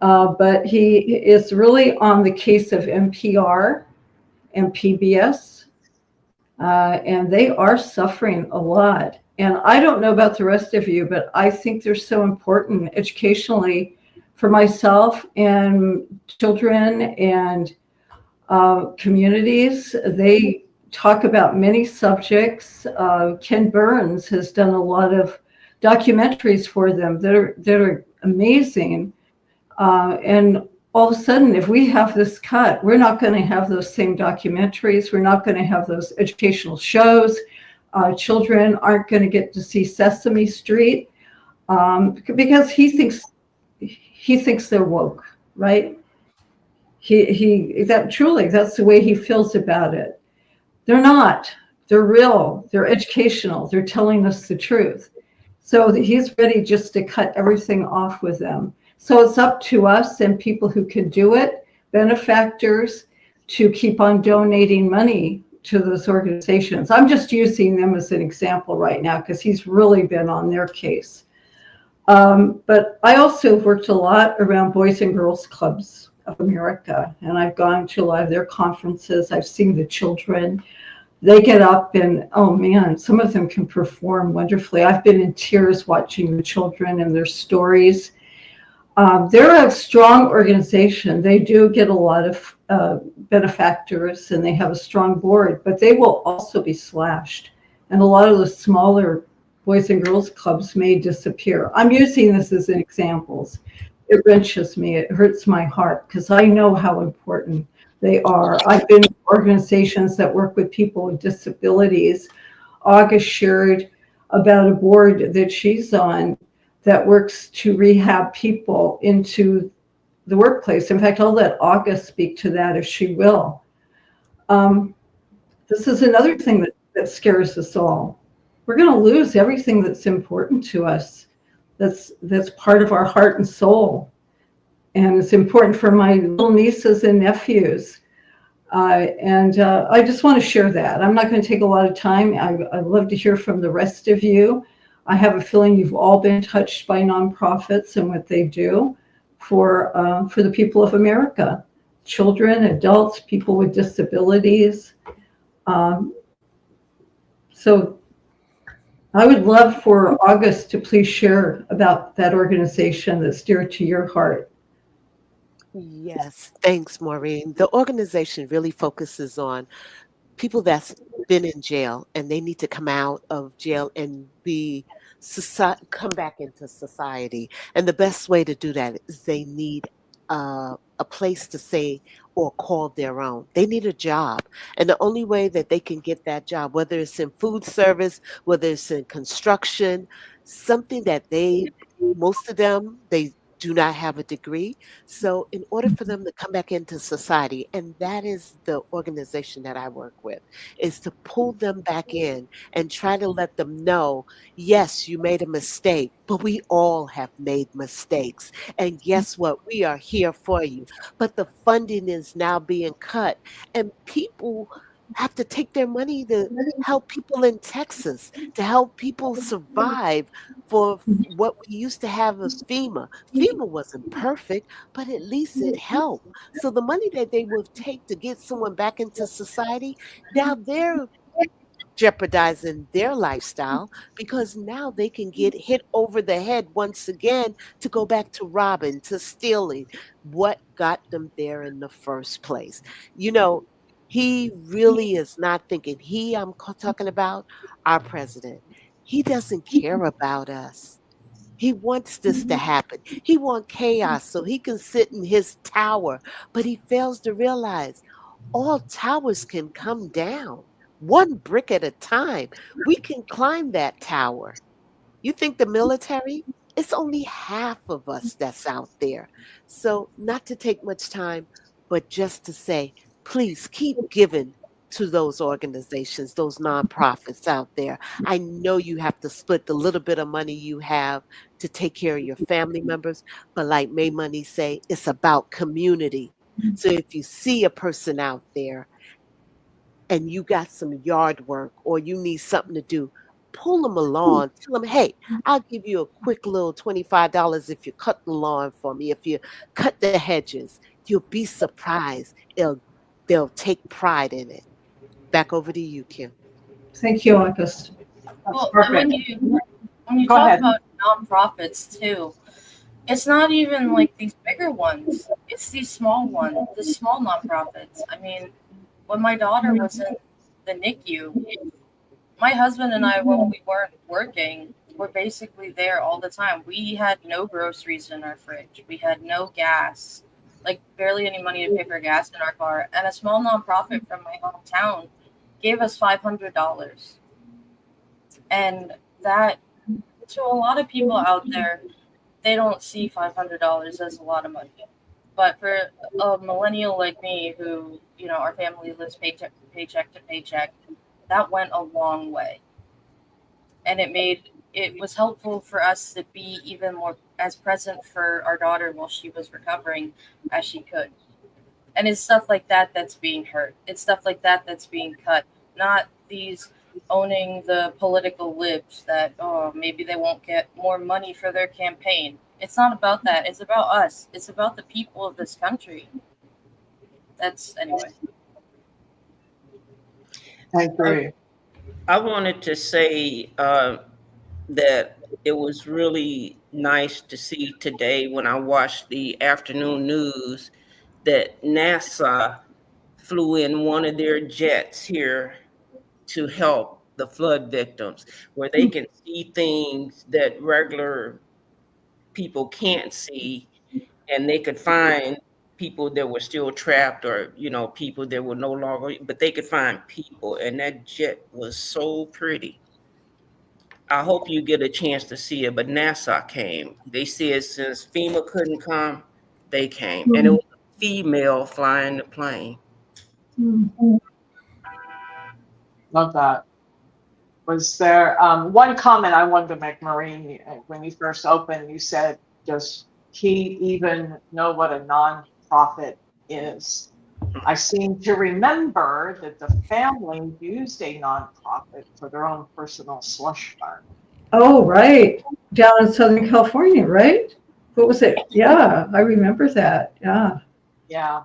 but he is really on the case of NPR and PBS, and they are suffering a lot. And I don't know about the rest of you, but I think they're so important educationally for myself and children and communities. They talk about many subjects. Ken Burns has done a lot of documentaries for them that are amazing. And all of a sudden, if we have this cut, we're not going to have those same documentaries. We're not going to have those educational shows. Children aren't going to get to see Sesame Street because he thinks they're woke, right? That's the way he feels about it. They're not. They're real. They're educational. They're telling us the truth. So he's ready just to cut everything off with them. So it's up to us and people who can do it, benefactors, to keep on donating money to those organizations. I'm just using them as an example right now because he's really been on their case. But I also worked a lot around Boys and Girls Clubs of America, and I've gone to a lot of their conferences. I've seen the children. They get up and, oh man, some of them can perform wonderfully. I've been in tears watching the children and their stories. They're a strong organization. They do get a lot of benefactors and they have a strong board, but they will also be slashed. And a lot of the smaller Boys and Girls Clubs may disappear. I'm using this as an example. It wrenches me. It hurts my heart because I know how important they are. I've been in organizations that work with people with disabilities. August shared about a board that she's on that works to rehab people into the workplace. In fact, I'll let August speak to that if she will. This is another thing that scares us all. We're going to lose everything that's important to us. That's part of our heart and soul. and it's important for my little nieces and nephews. I just want to share that. I'm not going to take a lot of time. I'd love to hear from the rest of you. I have a feeling you've all been touched by nonprofits and what they do for the people of America, children, adults, people with disabilities. So I would love for August to please share about that organization that's dear to your heart. Yes, thanks, Maureen. The organization really focuses on people that's been in jail and they need to come out of jail and come back into society. And the best way to do that is they need a place to say or call their own. They need a job. And the only way that they can get that job, whether it's in food service, whether it's in construction, something that most of them, they do not have a degree. So in order for them to come back into society, and that is the organization that I work with, is to pull them back in and try to let them know, yes, you made a mistake, but we all have made mistakes. And guess what? We are here for you. But the funding is now being cut, and people have to take their money to help people in Texas, to help people survive for what we used to have with FEMA. FEMA wasn't perfect, but at least it helped. So the money that they would take to get someone back into society, now they're jeopardizing their lifestyle because now they can get hit over the head once again to go back to robbing, to stealing what got them there in the first place. You know, he really is not thinking. I'm talking about our president. He doesn't care about us. He wants this to happen. He wants chaos so he can sit in his tower, but he fails to realize all towers can come down one brick at a time. We can climb that tower. You think the military? It's only half of us that's out there. So, not to take much time, but just to say, please keep giving to those organizations, those nonprofits out there. I know you have to split the little bit of money you have to take care of your family members, but like May Money say, it's about community. So if you see a person out there and you got some yard work or you need something to do, pull them along. Tell them, hey, I'll give you a quick little $25 if you cut the lawn for me, if you cut the hedges. You'll be surprised. They'll take pride in it. Back over to you, Kim. Thank you, August. Well, and when you Go talk ahead. about nonprofits too, it's not even like these bigger ones. It's these small ones, the small nonprofits. I mean, when my daughter was in the NICU, my husband and I, when we weren't working, were basically there all the time. We had no groceries in our fridge. We had no gas, like barely any money to pay for gas in our car. And a small nonprofit from my hometown gave us $500. And that, to a lot of people out there, they don't see $500 as a lot of money. But for a millennial like me, who, our family lives paycheck to paycheck, that went a long way. And it was helpful for us to be even more as present for our daughter while she was recovering as she could. And it's stuff like that that's being hurt. It's stuff like that that's being cut. Not these owning the political libs that, maybe they won't get more money for their campaign. It's not about that. It's about us. It's about the people of this country. Anyway. I agree. I wanted to say that it was really nice to see today when I watched the afternoon news that NASA flew in one of their jets here to help the flood victims, where they can see things that regular people can't see, and they could find people that were still trapped, or people that were no longer, but they could find people. And that jet was so pretty. I hope you get a chance to see it. But NASA came. They said since FEMA couldn't come, they came, and it was a female flying the plane. Love that. Was there one comment I wanted to make, Maureen? When you first opened, you said just he even know what a nonprofit is. I seem to remember that the family used a nonprofit for their own personal slush fund. Oh, right. Down in Southern California, right? What was it? Yeah, I remember that. Yeah. Yeah.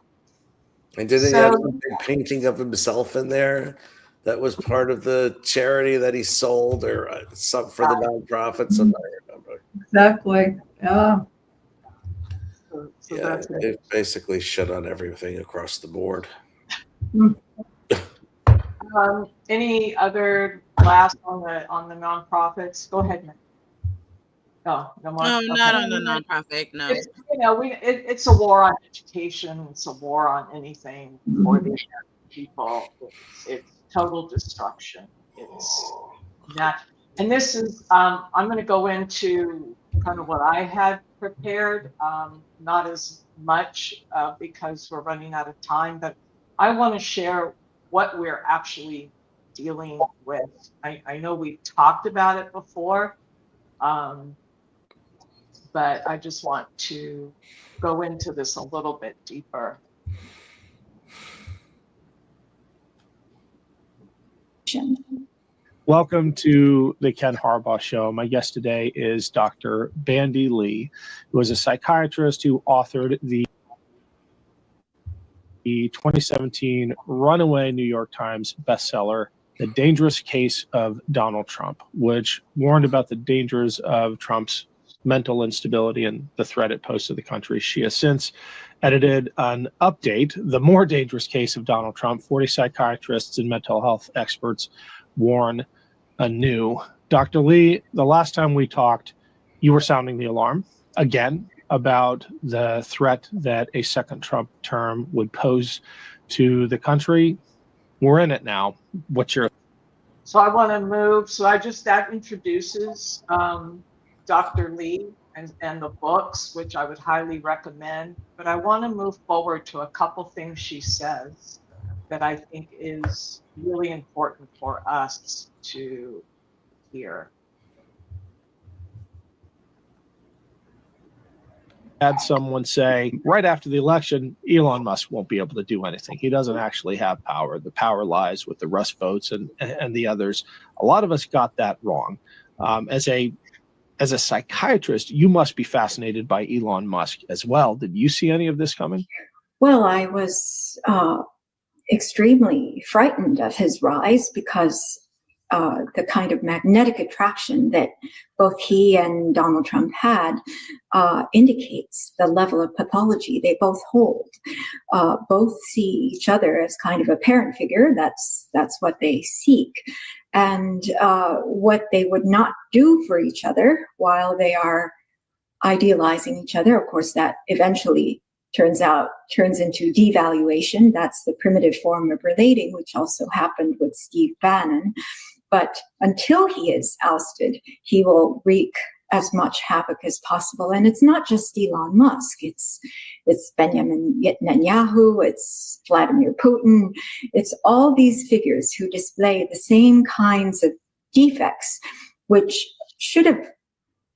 And didn't he So have some big painting of himself in there that was part of the charity that he sold, or some for the nonprofits? And I remember. Exactly. Yeah. so Yeah, that's it. it basically shit on everything across the board. Any other last on the nonprofits? Go ahead, Nick. No more. No, Okay. not on the nonprofit. No. It's, it's a war on education. It's a war on anything for the American people. It's total destruction. It's that. And this is, I'm going to go into kind of what I had prepared, not as much because we're running out of time, but I want to share what we're actually dealing with. I know we've talked about it before, but I just want to go into this a little bit deeper. Welcome to the Ken Harbaugh Show. My guest today is Dr. Bandy Lee, who is a psychiatrist who authored the 2017 runaway New York Times bestseller, The Dangerous Case of Donald Trump, which warned about the dangers of Trump's mental instability and the threat it posed to the country. She has since edited an update, The More Dangerous Case of Donald Trump. 40 psychiatrists and mental health experts warn anew. Dr. Lee, the last time we talked, you were sounding the alarm again about the threat that a second Trump term would pose to the country. We're in it now. What's your... So I want to move. So that introduces Dr. Lee and the books, which I would highly recommend. But I want to move forward to a couple things she says that I think is really important for us to hear. Had someone say right after the election, Elon Musk won't be able to do anything. He doesn't actually have power. The power lies with the Rust votes and the others. A lot of us got that wrong. As a psychiatrist, you must be fascinated by Elon Musk as well. Did you see any of this coming? Well, I was extremely frightened of his rise because the kind of magnetic attraction that both he and Donald Trump had indicates the level of pathology they both hold. Both see each other as kind of a parent figure. That's what they seek. And what they would not do for each other while they are idealizing each other. Of course, that eventually turns into devaluation. That's the primitive form of relating, which also happened with Steve Bannon. But until he is ousted, he will wreak as much havoc as possible. And it's not just Elon Musk. It's Benjamin Netanyahu. It's Vladimir Putin. It's all these figures who display the same kinds of defects, which should have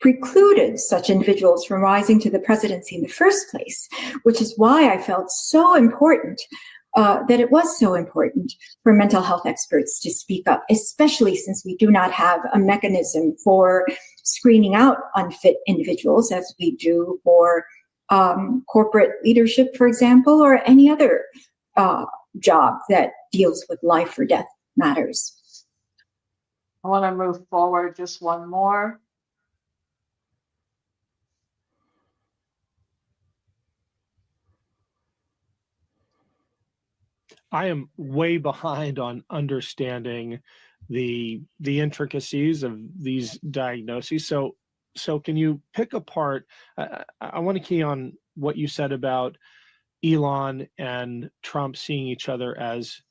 precluded such individuals from rising to the presidency in the first place, which is why I felt so important that it was so important for mental health experts to speak up, especially since we do not have a mechanism for screening out unfit individuals as we do for corporate leadership, for example, or any other job that deals with life or death matters. I want to move forward just one more. I am way behind on understanding the intricacies of these diagnoses. So can you pick apart? I want to key on what you said about Elon and Trump seeing each other as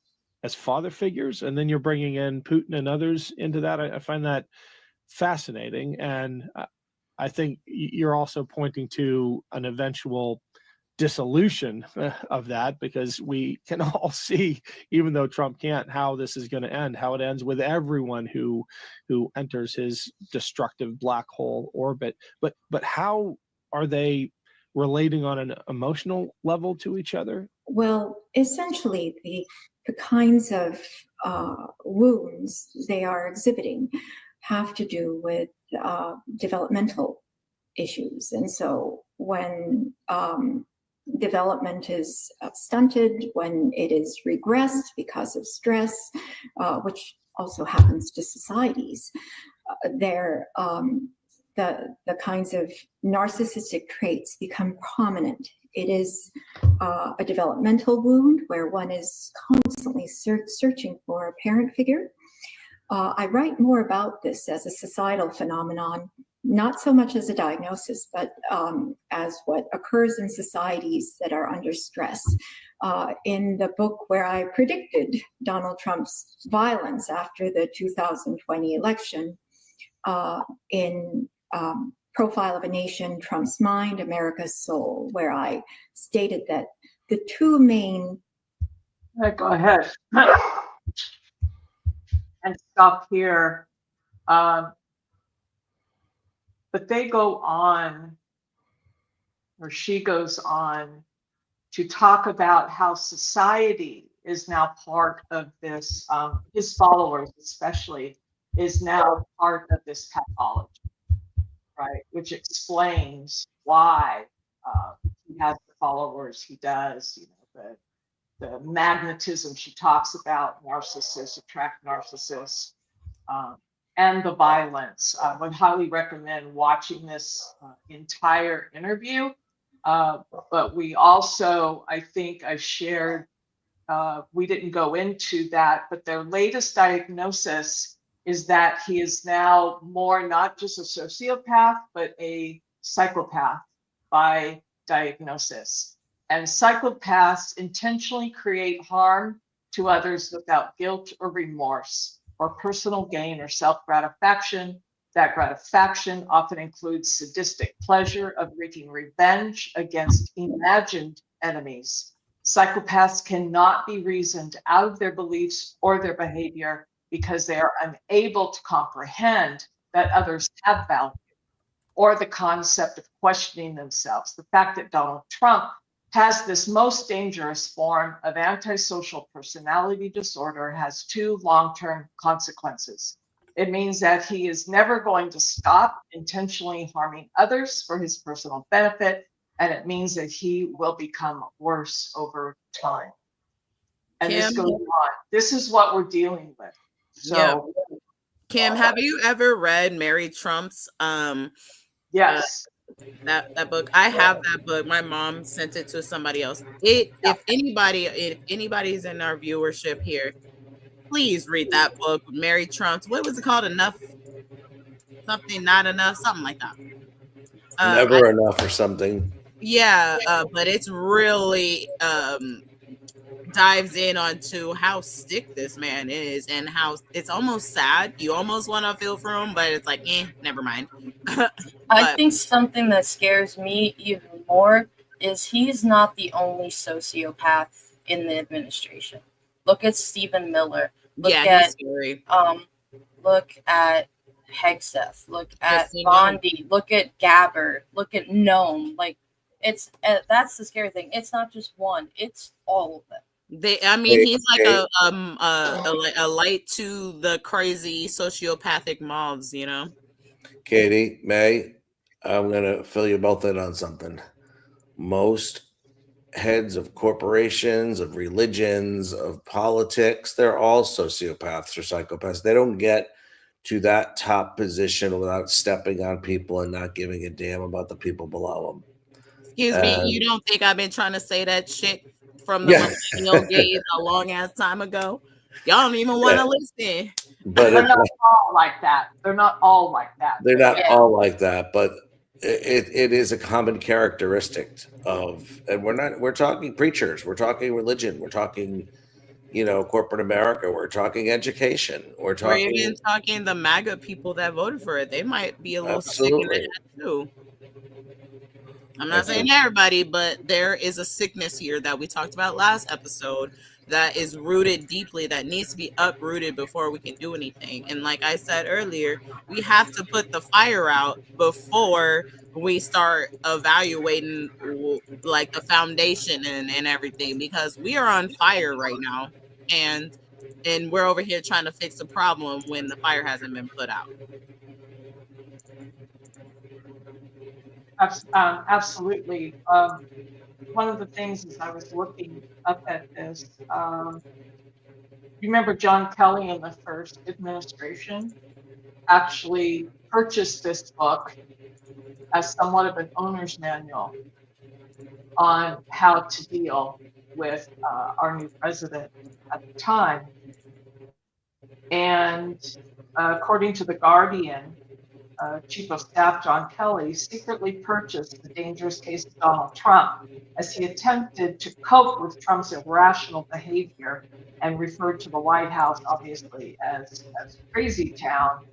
father figures, and then you're bringing in Putin and others into that. I find that fascinating, and I think you're also pointing to an eventual dissolution of that, because we can all see, even though Trump can't, how this is going to end, how it ends with everyone who enters his destructive black hole orbit. But how are they relating on an emotional level to each other? Well, essentially, the kinds of wounds they are exhibiting have to do with developmental issues. And so when development is stunted, when it is regressed because of stress, which also happens to societies, the kinds of narcissistic traits become prominent. It is a developmental wound where one is constantly searching for a parent figure. I write more about this as a societal phenomenon, not so much as a diagnosis, but as what occurs in societies that are under stress. In the book where I predicted Donald Trump's violence after the 2020 election, in Profile of a Nation, Trump's Mind, America's Soul, where I stated that the two main... Go ahead. And stop here. But they go on, or she goes on, to talk about how society is now part of this, his followers especially, is now part of this pathology, right? Which explains why he has the followers he does, you know, the magnetism she talks about, narcissists attract narcissists, and the violence. I would highly recommend watching this entire interview. But we also, I think I shared, we didn't go into that, but their latest diagnosis is that he is now more not just a sociopath, but a psychopath by diagnosis. And psychopaths intentionally create harm to others without guilt or remorse, or personal gain or self-gratification. That gratification often includes sadistic pleasure of wreaking revenge against imagined enemies. Psychopaths cannot be reasoned out of their beliefs or their behavior because they are unable to comprehend that others have value, or the concept of questioning themselves. The fact that Donald Trump has this most dangerous form of antisocial personality disorder has two long-term consequences. It means that he is never going to stop intentionally harming others for his personal benefit, and it means that he will become worse over time. And Kim, this goes on. This is what we're dealing with. So, yeah. Kim, have you ever read Mary Trump's yes. That book? I have that book. My mom sent it to somebody else. If anybody's in our viewership here, please read that book, Mary Trump's. What was it called? Enough something, not enough, something like that. Never enough or something. Yeah, but it's really dives in onto how sick this man is and how it's almost sad. You almost want to feel for him, but it's like, never mind. I think something that scares me even more is he's not the only sociopath in the administration. Look at Stephen Miller. Look at look at Hegseth. Look at Bondi. Look at Gabbard. Look at Noam. Like, it's that's the scary thing. It's not just one. It's all of them. He's like a light to the crazy sociopathic mobs, you know. Katie, May, I'm gonna fill you both in on something. Most heads of corporations, of religions, of politics, they're all sociopaths or psychopaths. They don't get to that top position without stepping on people and not giving a damn about the people below them. Excuse me, you don't think I've been trying to say that shit from the millennial days a long ass time ago? Y'all don't even want to listen. But they're not all like that. They're not all like that. They're not all like that, but it is a common characteristic of, and we're talking preachers, we're talking religion, we're talking, corporate America, we're talking education, we're even talking the MAGA people that voted for it. They might be a little sick in the head too. I'm not saying everybody, but there is a sickness here that we talked about last episode that is rooted deeply, that needs to be uprooted before we can do anything. And like I said earlier, we have to put the fire out before we start evaluating like the foundation and everything, because we are on fire right now, and we're over here trying to fix the problem when the fire hasn't been put out. Absolutely. One of the things as I was looking up at this, you remember John Kelly in the first administration actually purchased this book as somewhat of an owner's manual on how to deal with our new president at the time. And according to The Guardian, Chief of Staff John Kelly secretly purchased The Dangerous Case of Donald Trump as he attempted to cope with Trump's irrational behavior and referred to the White House, obviously, as crazy town.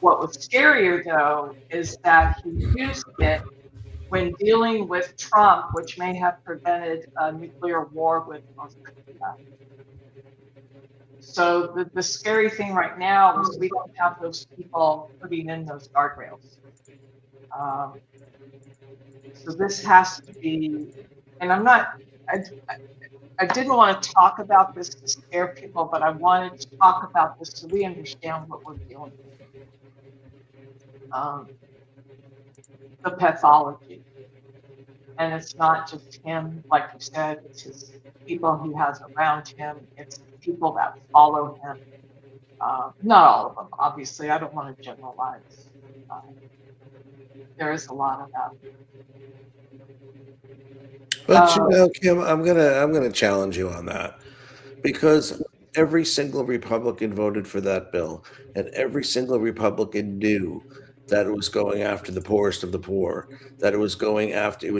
What was scarier, though, is that he used it when dealing with Trump, which may have prevented a nuclear war with North Korea. So the scary thing right now is we don't have those people putting in those guardrails. So this has to be, and I didn't want to talk about this to scare people, but I wanted to talk about this so we understand what we're dealing with. The pathology. And it's not just him, like you said, it's his people he has around him, it's the people that follow him. Not all of them, obviously. I don't want to generalize. There is a lot of that. But you know, Kim, I'm gonna challenge you on that, because every single Republican voted for that bill, and every single Republican knew that it was going after the poorest of the poor, that it was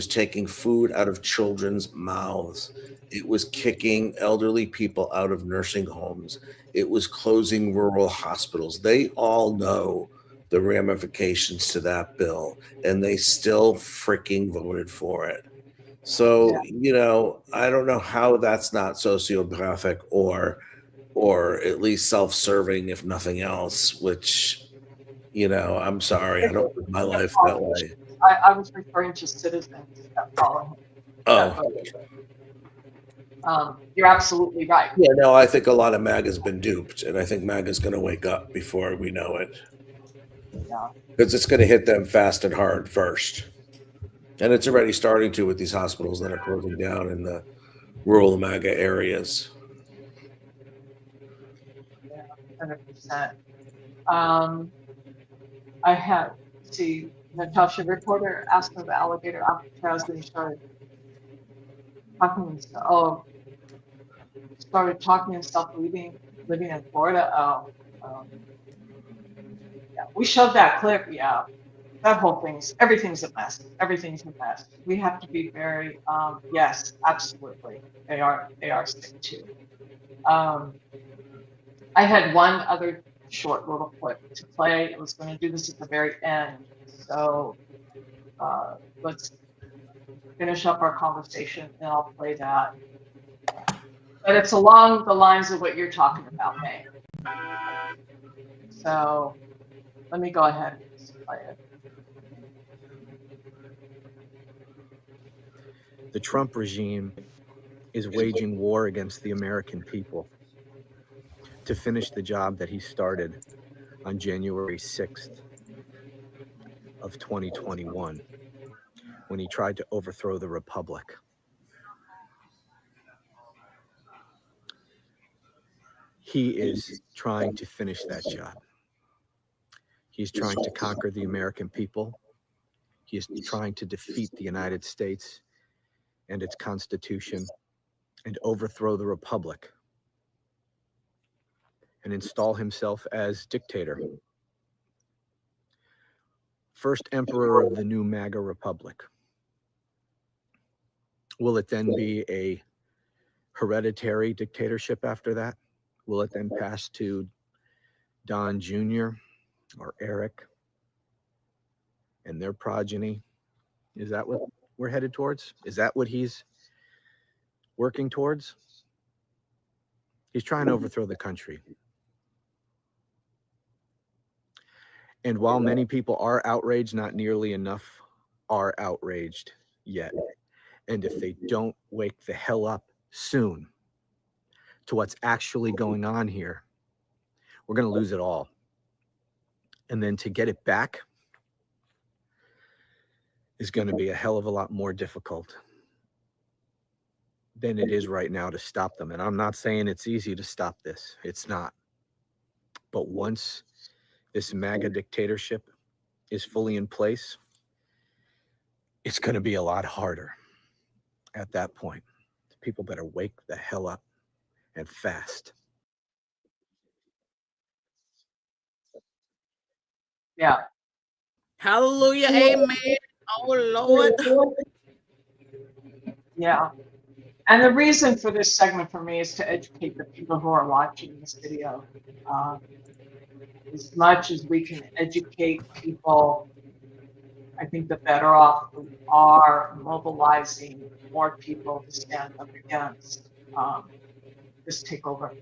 taking food out of children's mouths. It was kicking elderly people out of nursing homes. It was closing rural hospitals. They all know the ramifications to that bill, and they still freaking voted for it. So, you know, I don't know how that's not sociopathic or at least self-serving, if nothing else, which, you know, I'm sorry, I don't live my life that way. I was referring to citizens that follow him. You're absolutely right. Yeah, no, I think a lot of MAGA's been duped, and I think MAGA's going to wake up before we know it. Yeah. Because it's going to hit them fast and hard first. And it's already starting to with these hospitals that are closing down in the rural MAGA areas. Yeah, 100%. I had, Natasha reporter asked about alligator Alcatraz, and he started talking himself living in Florida. Yeah, we showed that clip. Yeah, that whole everything's a mess. Everything's a mess. We have to be very, yes, absolutely. They are sick too. I had one other short little clip to play. I was going to do this at the very end. So let's finish up our conversation and I'll play that. But it's along the lines of what you're talking about, May. So let me go ahead and play it. The Trump regime is waging war against the American people to finish the job that he started on January 6th of 2021 when he tried to overthrow the republic. He is trying to finish that job. He's trying to conquer the American people. He is trying to defeat the United States and its Constitution and overthrow the republic and install himself as dictator. First emperor of the new MAGA republic. Will it then be a hereditary dictatorship after that? Will it then pass to Don Jr. or Eric and their progeny? Is that what we're headed towards? Is that what he's working towards? He's trying to overthrow the country. And while many people are outraged, not nearly enough are outraged yet. And if they don't wake the hell up soon to what's actually going on here, we're going to lose it all. And then to get it back is going to be a hell of a lot more difficult than it is right now to stop them. And I'm not saying it's easy to stop this. It's not. But once this MAGA dictatorship is fully in place, it's going to be a lot harder at that point. People better wake the hell up and fast. Yeah. Hallelujah. Amen. Oh, Lord. Yeah. And the reason for this segment for me is to educate the people who are watching this video. As much as we can educate people, I think the better off we are mobilizing more people to stand up against this takeover.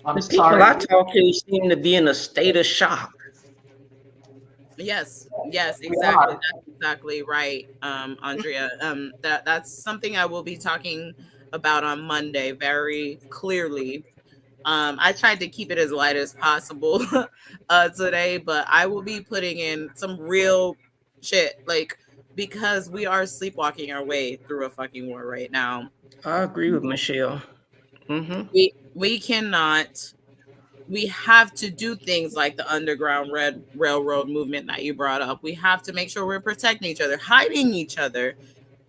The people I talk to seem to be in a state of shock. Yes, exactly. That's exactly right, Aundria. That's something I will be talking about on Monday very clearly. I tried to keep it as light as possible today, but I will be putting in some real shit, like, because we are sleepwalking our way through a fucking war right now. I agree with Michelle. Mm-hmm. We cannot. We have to do things like the Underground Railroad movement that you brought up. We have to make sure we're protecting each other, hiding each other.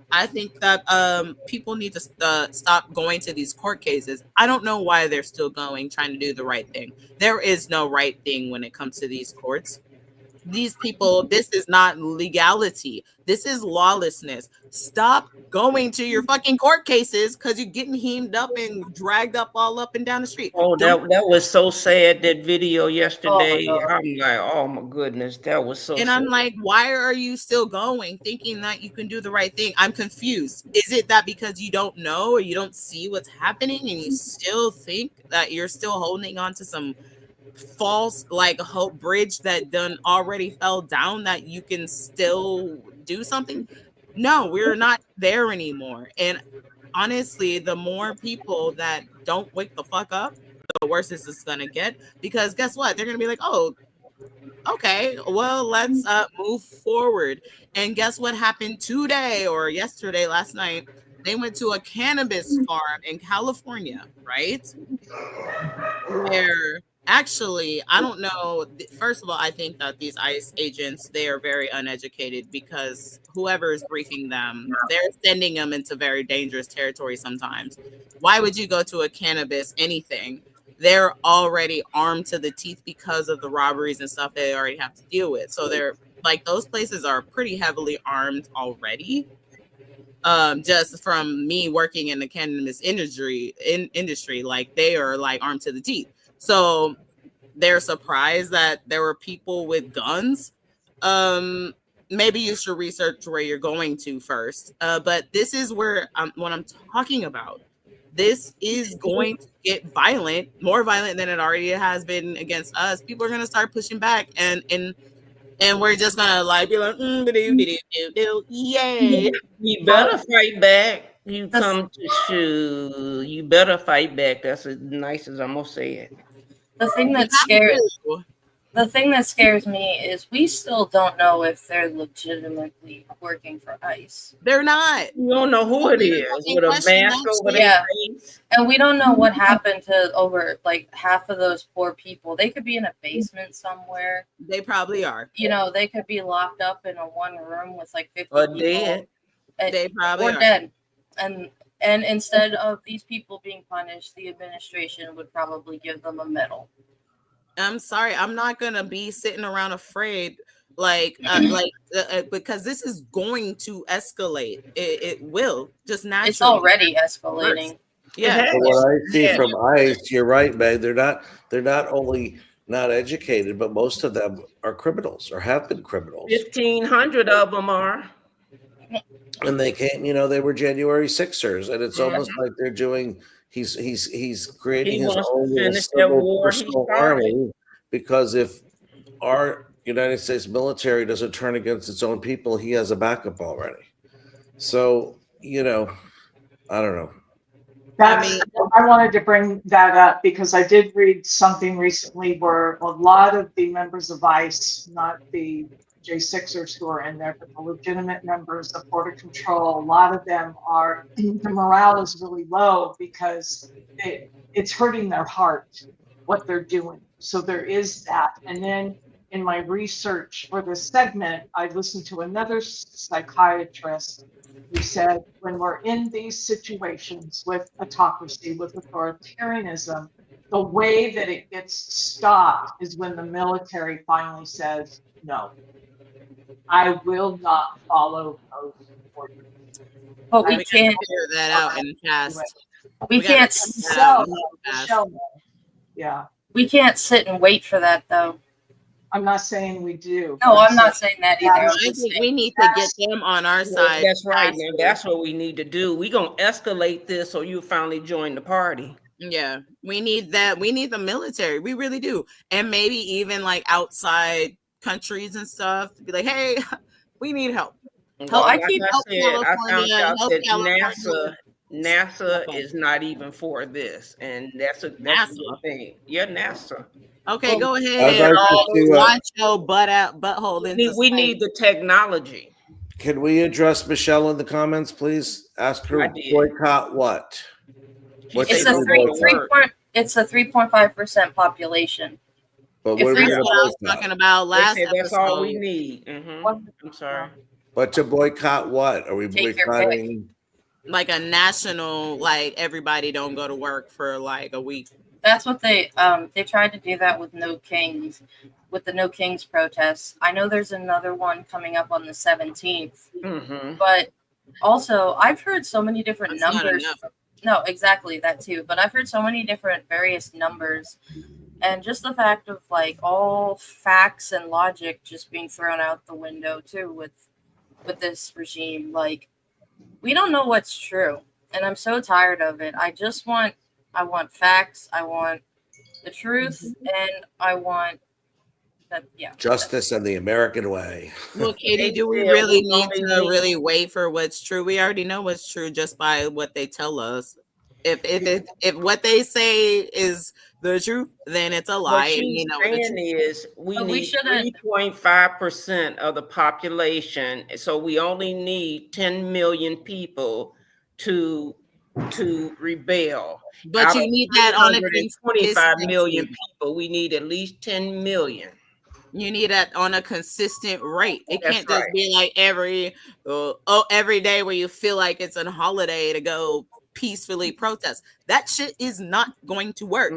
I think that people need to stop going to these court cases. I don't know why they're still going, trying to do the right thing. There is no right thing when it comes to these courts. These people, this is not legality. This is lawlessness. Stop going to your fucking court cases because you're getting heamed up and dragged up all up and down the street. Oh, that was so sad, that video yesterday. I'm like, oh my goodness, that was so sad. And I'm like, why are you still going thinking that you can do the right thing? I'm confused. Is it that because you don't know or you don't see what's happening and you still think that you're still holding on to some false like hope bridge that done already fell down, that you can still do something? No, we're not there anymore. And honestly, the more people that don't wake the fuck up, the worse this is gonna get, because guess what? They're gonna be like, oh, okay, well, let's move forward. And guess what happened today or yesterday, last night? They went to a cannabis farm in California, right? Where actually, I don't know. First of all, I think that these ICE agents, they are very uneducated, because whoever is briefing them, they're sending them into very dangerous territory sometimes. Why would you go to a cannabis anything? They're already armed to the teeth because of the robberies and stuff they already have to deal with. So they're like, those places are pretty heavily armed already. Just from me working in the cannabis industry, like, they are like armed to the teeth. So they're surprised that there were people with guns. Maybe you should research where you're going to first. But this is where what I'm talking about. This is going to get violent, more violent than it already has been against us. People are going to start pushing back, and we're just gonna like be like, yay! You better fight back. You come to shoot. You better fight back. That's as nice as I'm gonna say it. The thing that scares me is we still don't know if they're legitimately working for ICE. They're not. You don't know who it is with a mask over their face. And we don't know what happened to over like half of those poor people. They could be in a basement somewhere. They probably are. You know, they could be locked up in a one room with like 50 or people. Dead. They probably are dead. And instead of these people being punished, the administration would probably give them a medal. I'm sorry, I'm not gonna be sitting around afraid, because this is going to escalate. It will just naturally. It's already escalating. Yeah. What I see from ICE, you're right, Meg. They're not only not educated, but most of them are criminals or have been criminals. 1,500 of them are. And they came, they were January 6ers, and it's almost like they're doing. He's creating He his wants own to little finish that civil war he personal started. army, because if our United States military doesn't turn against its own people, he has a backup already. So, I don't know. I wanted to bring that up because I did read something recently where a lot of the members of ICE, not the J6ers who are in there, but the legitimate members of Border Control, a lot of them are, the morale is really low because it's hurting their heart what they're doing. So there is that. And then in my research for this segment, I listened to another psychiatrist who said when we're in these situations with autocracy, with authoritarianism, the way that it gets stopped is when the military finally says, no, I will not follow those orders. But we can't figure that out in past. We can't. Michelle, yeah. We can't sit and wait for that, though. I'm not saying we do. No, I'm not saying that either. I think we need to get them on our side. That's right. Now, that's what we need to do. We're going to escalate this so you finally join the party. Yeah, we need that. We need the military. We really do. And maybe even like outside countries and stuff to be like, hey, we need help. Well, I found out that NASA is not even for this, and that's a good thing. Yeah, NASA. Okay, go ahead and watch your butthole into we need the technology. Can we address Michelle in the comments, please? Ask her boycott what? It's a 3.5% population. But what that's what I was talking about last episode. That's all we need. I'm sorry. But to boycott what? Are we boycotting? Like a national, like everybody don't go to work for like a week. That's what they tried to do that with No Kings, with the No Kings protests. I know there's another one coming up on the 17th, but also I've heard so many different numbers. No, exactly that too. But I've heard so many different various numbers, and just the fact of like all facts and logic just being thrown out the window too with this regime. Like, we don't know what's true, and I'm so tired of it. I want facts, I want the truth, and I want that, justice and the American way. Well, Katie, do we really need to really wait for what's true? We already know what's true just by what they tell us. If what they say is the truth, then it's a lie. What she's saying is we need 3.5% of the population, so we only need 10 million people to rebel. But you need that on a 25 million people. We need at least 10 million. You need that on a consistent rate. It can't just be like every day where you feel like it's a holiday to go peacefully protest. That shit is not going to work.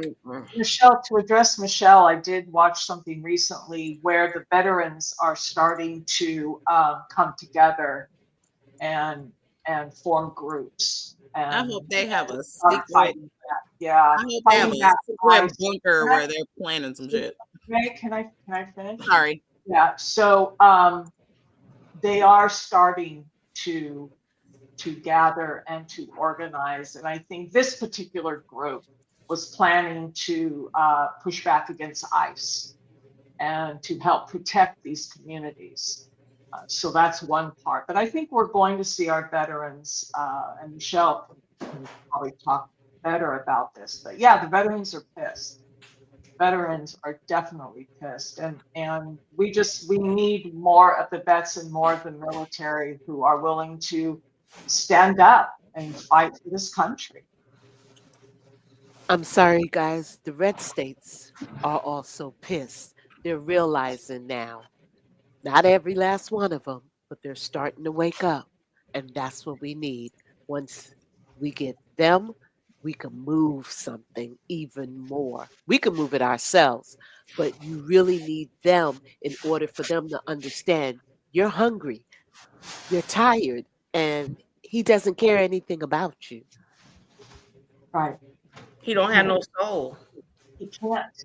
Michelle, to address Michelle, I did watch something recently where the veterans are starting to come together and form groups. And I hope they have a secret. Yeah, I hope they have a secret bunker where they're planning some shit. Can I finish? Sorry. Yeah. So they are starting to gather and to organize, and I think this particular group was planning to push back against ICE and to help protect these communities. So that's one part. But I think we're going to see our veterans, and Michelle can probably talk better about this. But yeah, the veterans are pissed. Veterans are definitely pissed, and we need more of the vets and more of the military who are willing to stand up and fight for this country. I'm sorry, guys. The red states are also pissed. They're realizing now, not every last one of them, but they're starting to wake up, and that's what we need. Once we get them, we can move something even more. We can move it ourselves, but you really need them in order for them to understand you're hungry, you're tired, and he doesn't care anything about you. Right. He don't have no soul. He can't.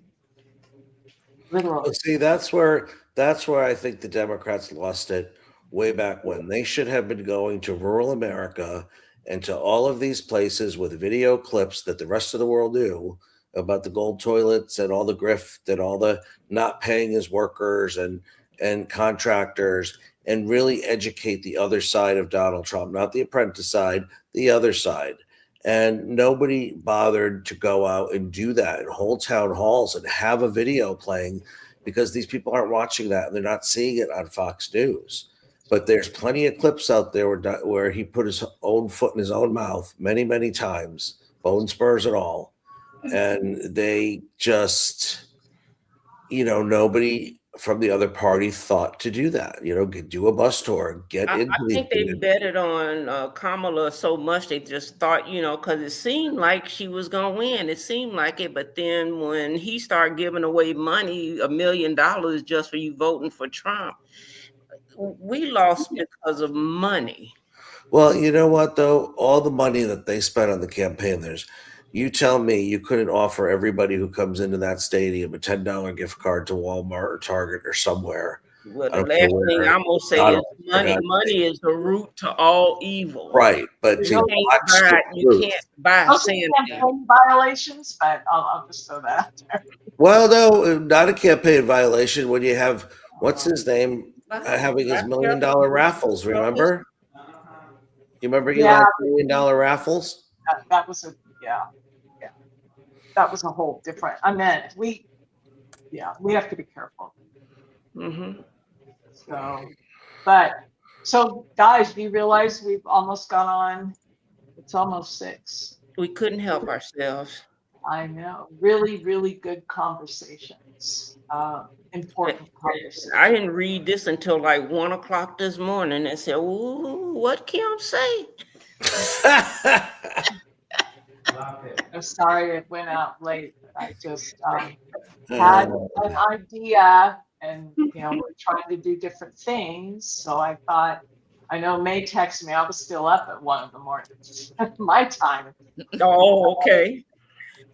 Literally. See, that's where I think the Democrats lost it way back when. They should have been going to rural America and to all of these places with video clips that the rest of the world knew about the gold toilets and all the grift and all the not paying his workers and contractors, and really educate the other side of Donald Trump, not the apprentice side, the other side. And nobody bothered to go out and do that and hold town halls and have a video playing, because these people aren't watching that and they're not seeing it on Fox News. But there's plenty of clips out there where he put his own foot in his own mouth many, many times, bone spurs and all. And they just, nobody from the other party thought to do that. Do a bus tour, get into I think they betted on Kamala so much they just thought, because it seemed like she was going to win. It seemed like it. But then when he started giving away money, $1 million just for you voting for Trump, we lost because of money. Well, you know what, though? All the money that they spent on the campaign, you tell me you couldn't offer everybody who comes into that stadium a $10 gift card to Walmart or Target or somewhere. Well, the last thing I'm going to say is money is the root to all evil. Right. But you can't buy sanity. Campaign violations, but I'll just throw that out there. Well, no, not a campaign violation when you have, what's his name, having his $1 million raffles, remember? You remember he had $1 million raffles? That was that was a whole different. I meant we have to be careful. Mm-hmm. So guys, do you realize we've almost gone on? It's almost 6. We couldn't help ourselves. I know. Really, really good conversations. Important conversations. I didn't read this until like 1 o'clock this morning and said, "Ooh, what Kim say?" I'm sorry it went out late. I just had an idea, and we're trying to do different things. So I thought, I know May texted me. I was still up at 1 a.m. my time. Oh, okay.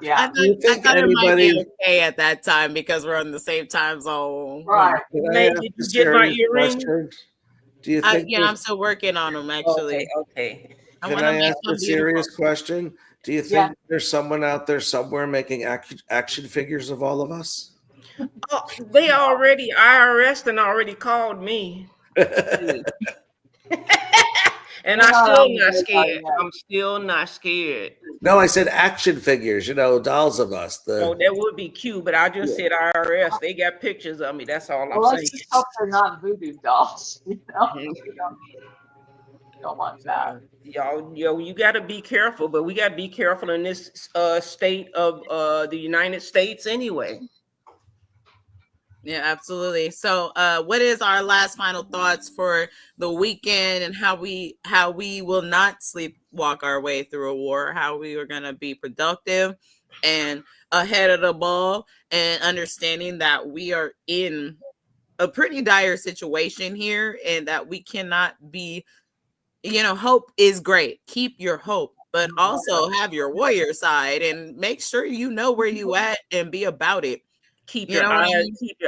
Yeah. I thought it might be okay at that time because we're on the same time zone. Right. Did you get my earring? Do you think? I'm still working on them actually. Okay. Can I ask a serious question? Do you think there's someone out there somewhere making action figures of all of us? Oh, they already IRS and already called me. And I'm still not scared. I'm still not scared. No, I said action figures, dolls of us. Oh, that would be cute, but I just said IRS. They got pictures of me. That's all I'm saying. Let's just hope they're not voodoo dolls. Don't want that. Y'all, you got to be careful, but we got to be careful in this state of the United States anyway. Yeah, absolutely. So what is our last final thoughts for the weekend and how we will not sleepwalk our way through a war, how we are going to be productive and ahead of the ball, and understanding that we are in a pretty dire situation here and that we cannot be, hope is great. Keep your hope, but also have your warrior side and make sure you know where you at and be about it. Keep your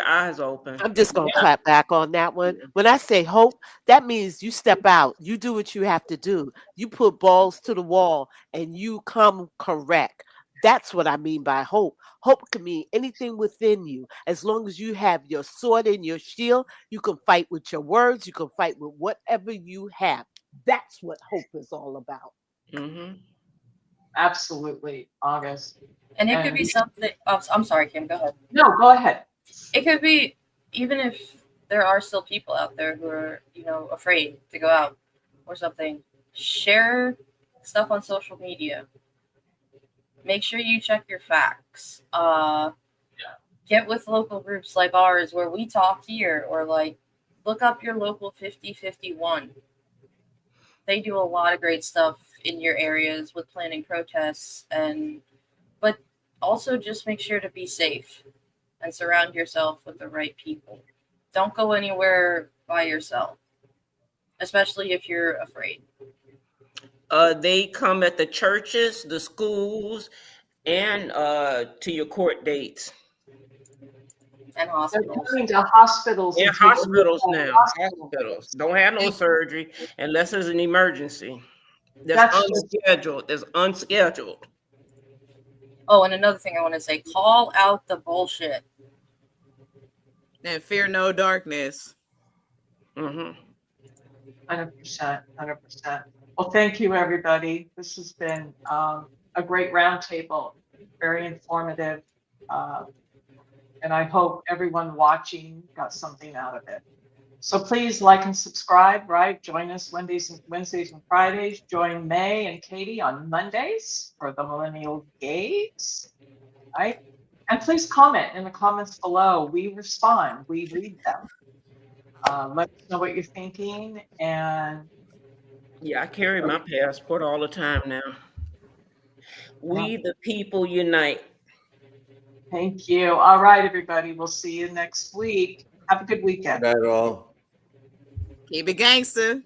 eyes open. I'm just going to clap back on that one. When I say hope, that means you step out, you do what you have to do. You put balls to the wall and you come correct. That's what I mean by hope. Hope can mean anything within you. As long as you have your sword and your shield, you can fight with your words. You can fight with whatever you have. That's what hope is all about. Mm-hmm. Absolutely, August. And it could be something. Oh, I'm sorry, Kim. Go ahead. No, go ahead. It could be, even if there are still people out there who are, afraid to go out or something. Share stuff on social media. Make sure you check your facts. Get with local groups like ours where we talk here, or look up your local 5051. They do a lot of great stuff in your areas with planning protests, but also just make sure to be safe and surround yourself with the right people. Don't go anywhere by yourself, especially if you're afraid. They come at the churches, the schools, and to your court dates. And They're hospitals. coming to hospitals. Yeah, and taking hospitals people to now. hospitals. Hospitals don't have no surgery unless there's an emergency. That's unscheduled. That's unscheduled. Oh, and another thing I want to say: call out the bullshit. And fear no darkness. 100%, 100%. Well, thank you, everybody. This has been a great roundtable, very informative, and I hope everyone watching got something out of it. So please like and subscribe, right? Join us Wednesdays and Fridays. Join May and Katie on Mondays for the Millennial Gaze, right? And please comment in the comments below. We respond, we read them. Let us know what you're thinking. And yeah, I carry my passport all the time now. We the people unite. Thank you. All right, everybody. We'll see you next week. Have a good weekend. Good night, all. Keep it gangster.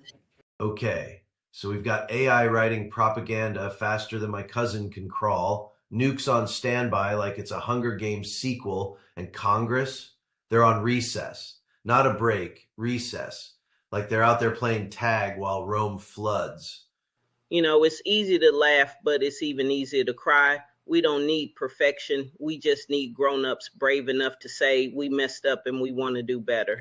Okay, so we've got AI writing propaganda faster than my cousin can crawl, nukes on standby like it's a Hunger Games sequel, and Congress, they're on recess. Not a break, recess. Like they're out there playing tag while Rome floods. You know, it's easy to laugh, but it's even easier to cry. We don't need perfection. We just need grown-ups brave enough to say we messed up and we want to do better.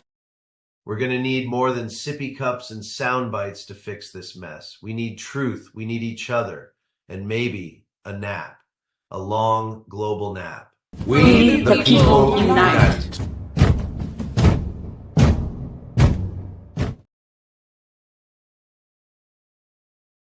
We're going to need more than sippy cups and sound bites to fix this mess. We need truth. We need each other. And maybe a nap. A long global nap. We the people unite.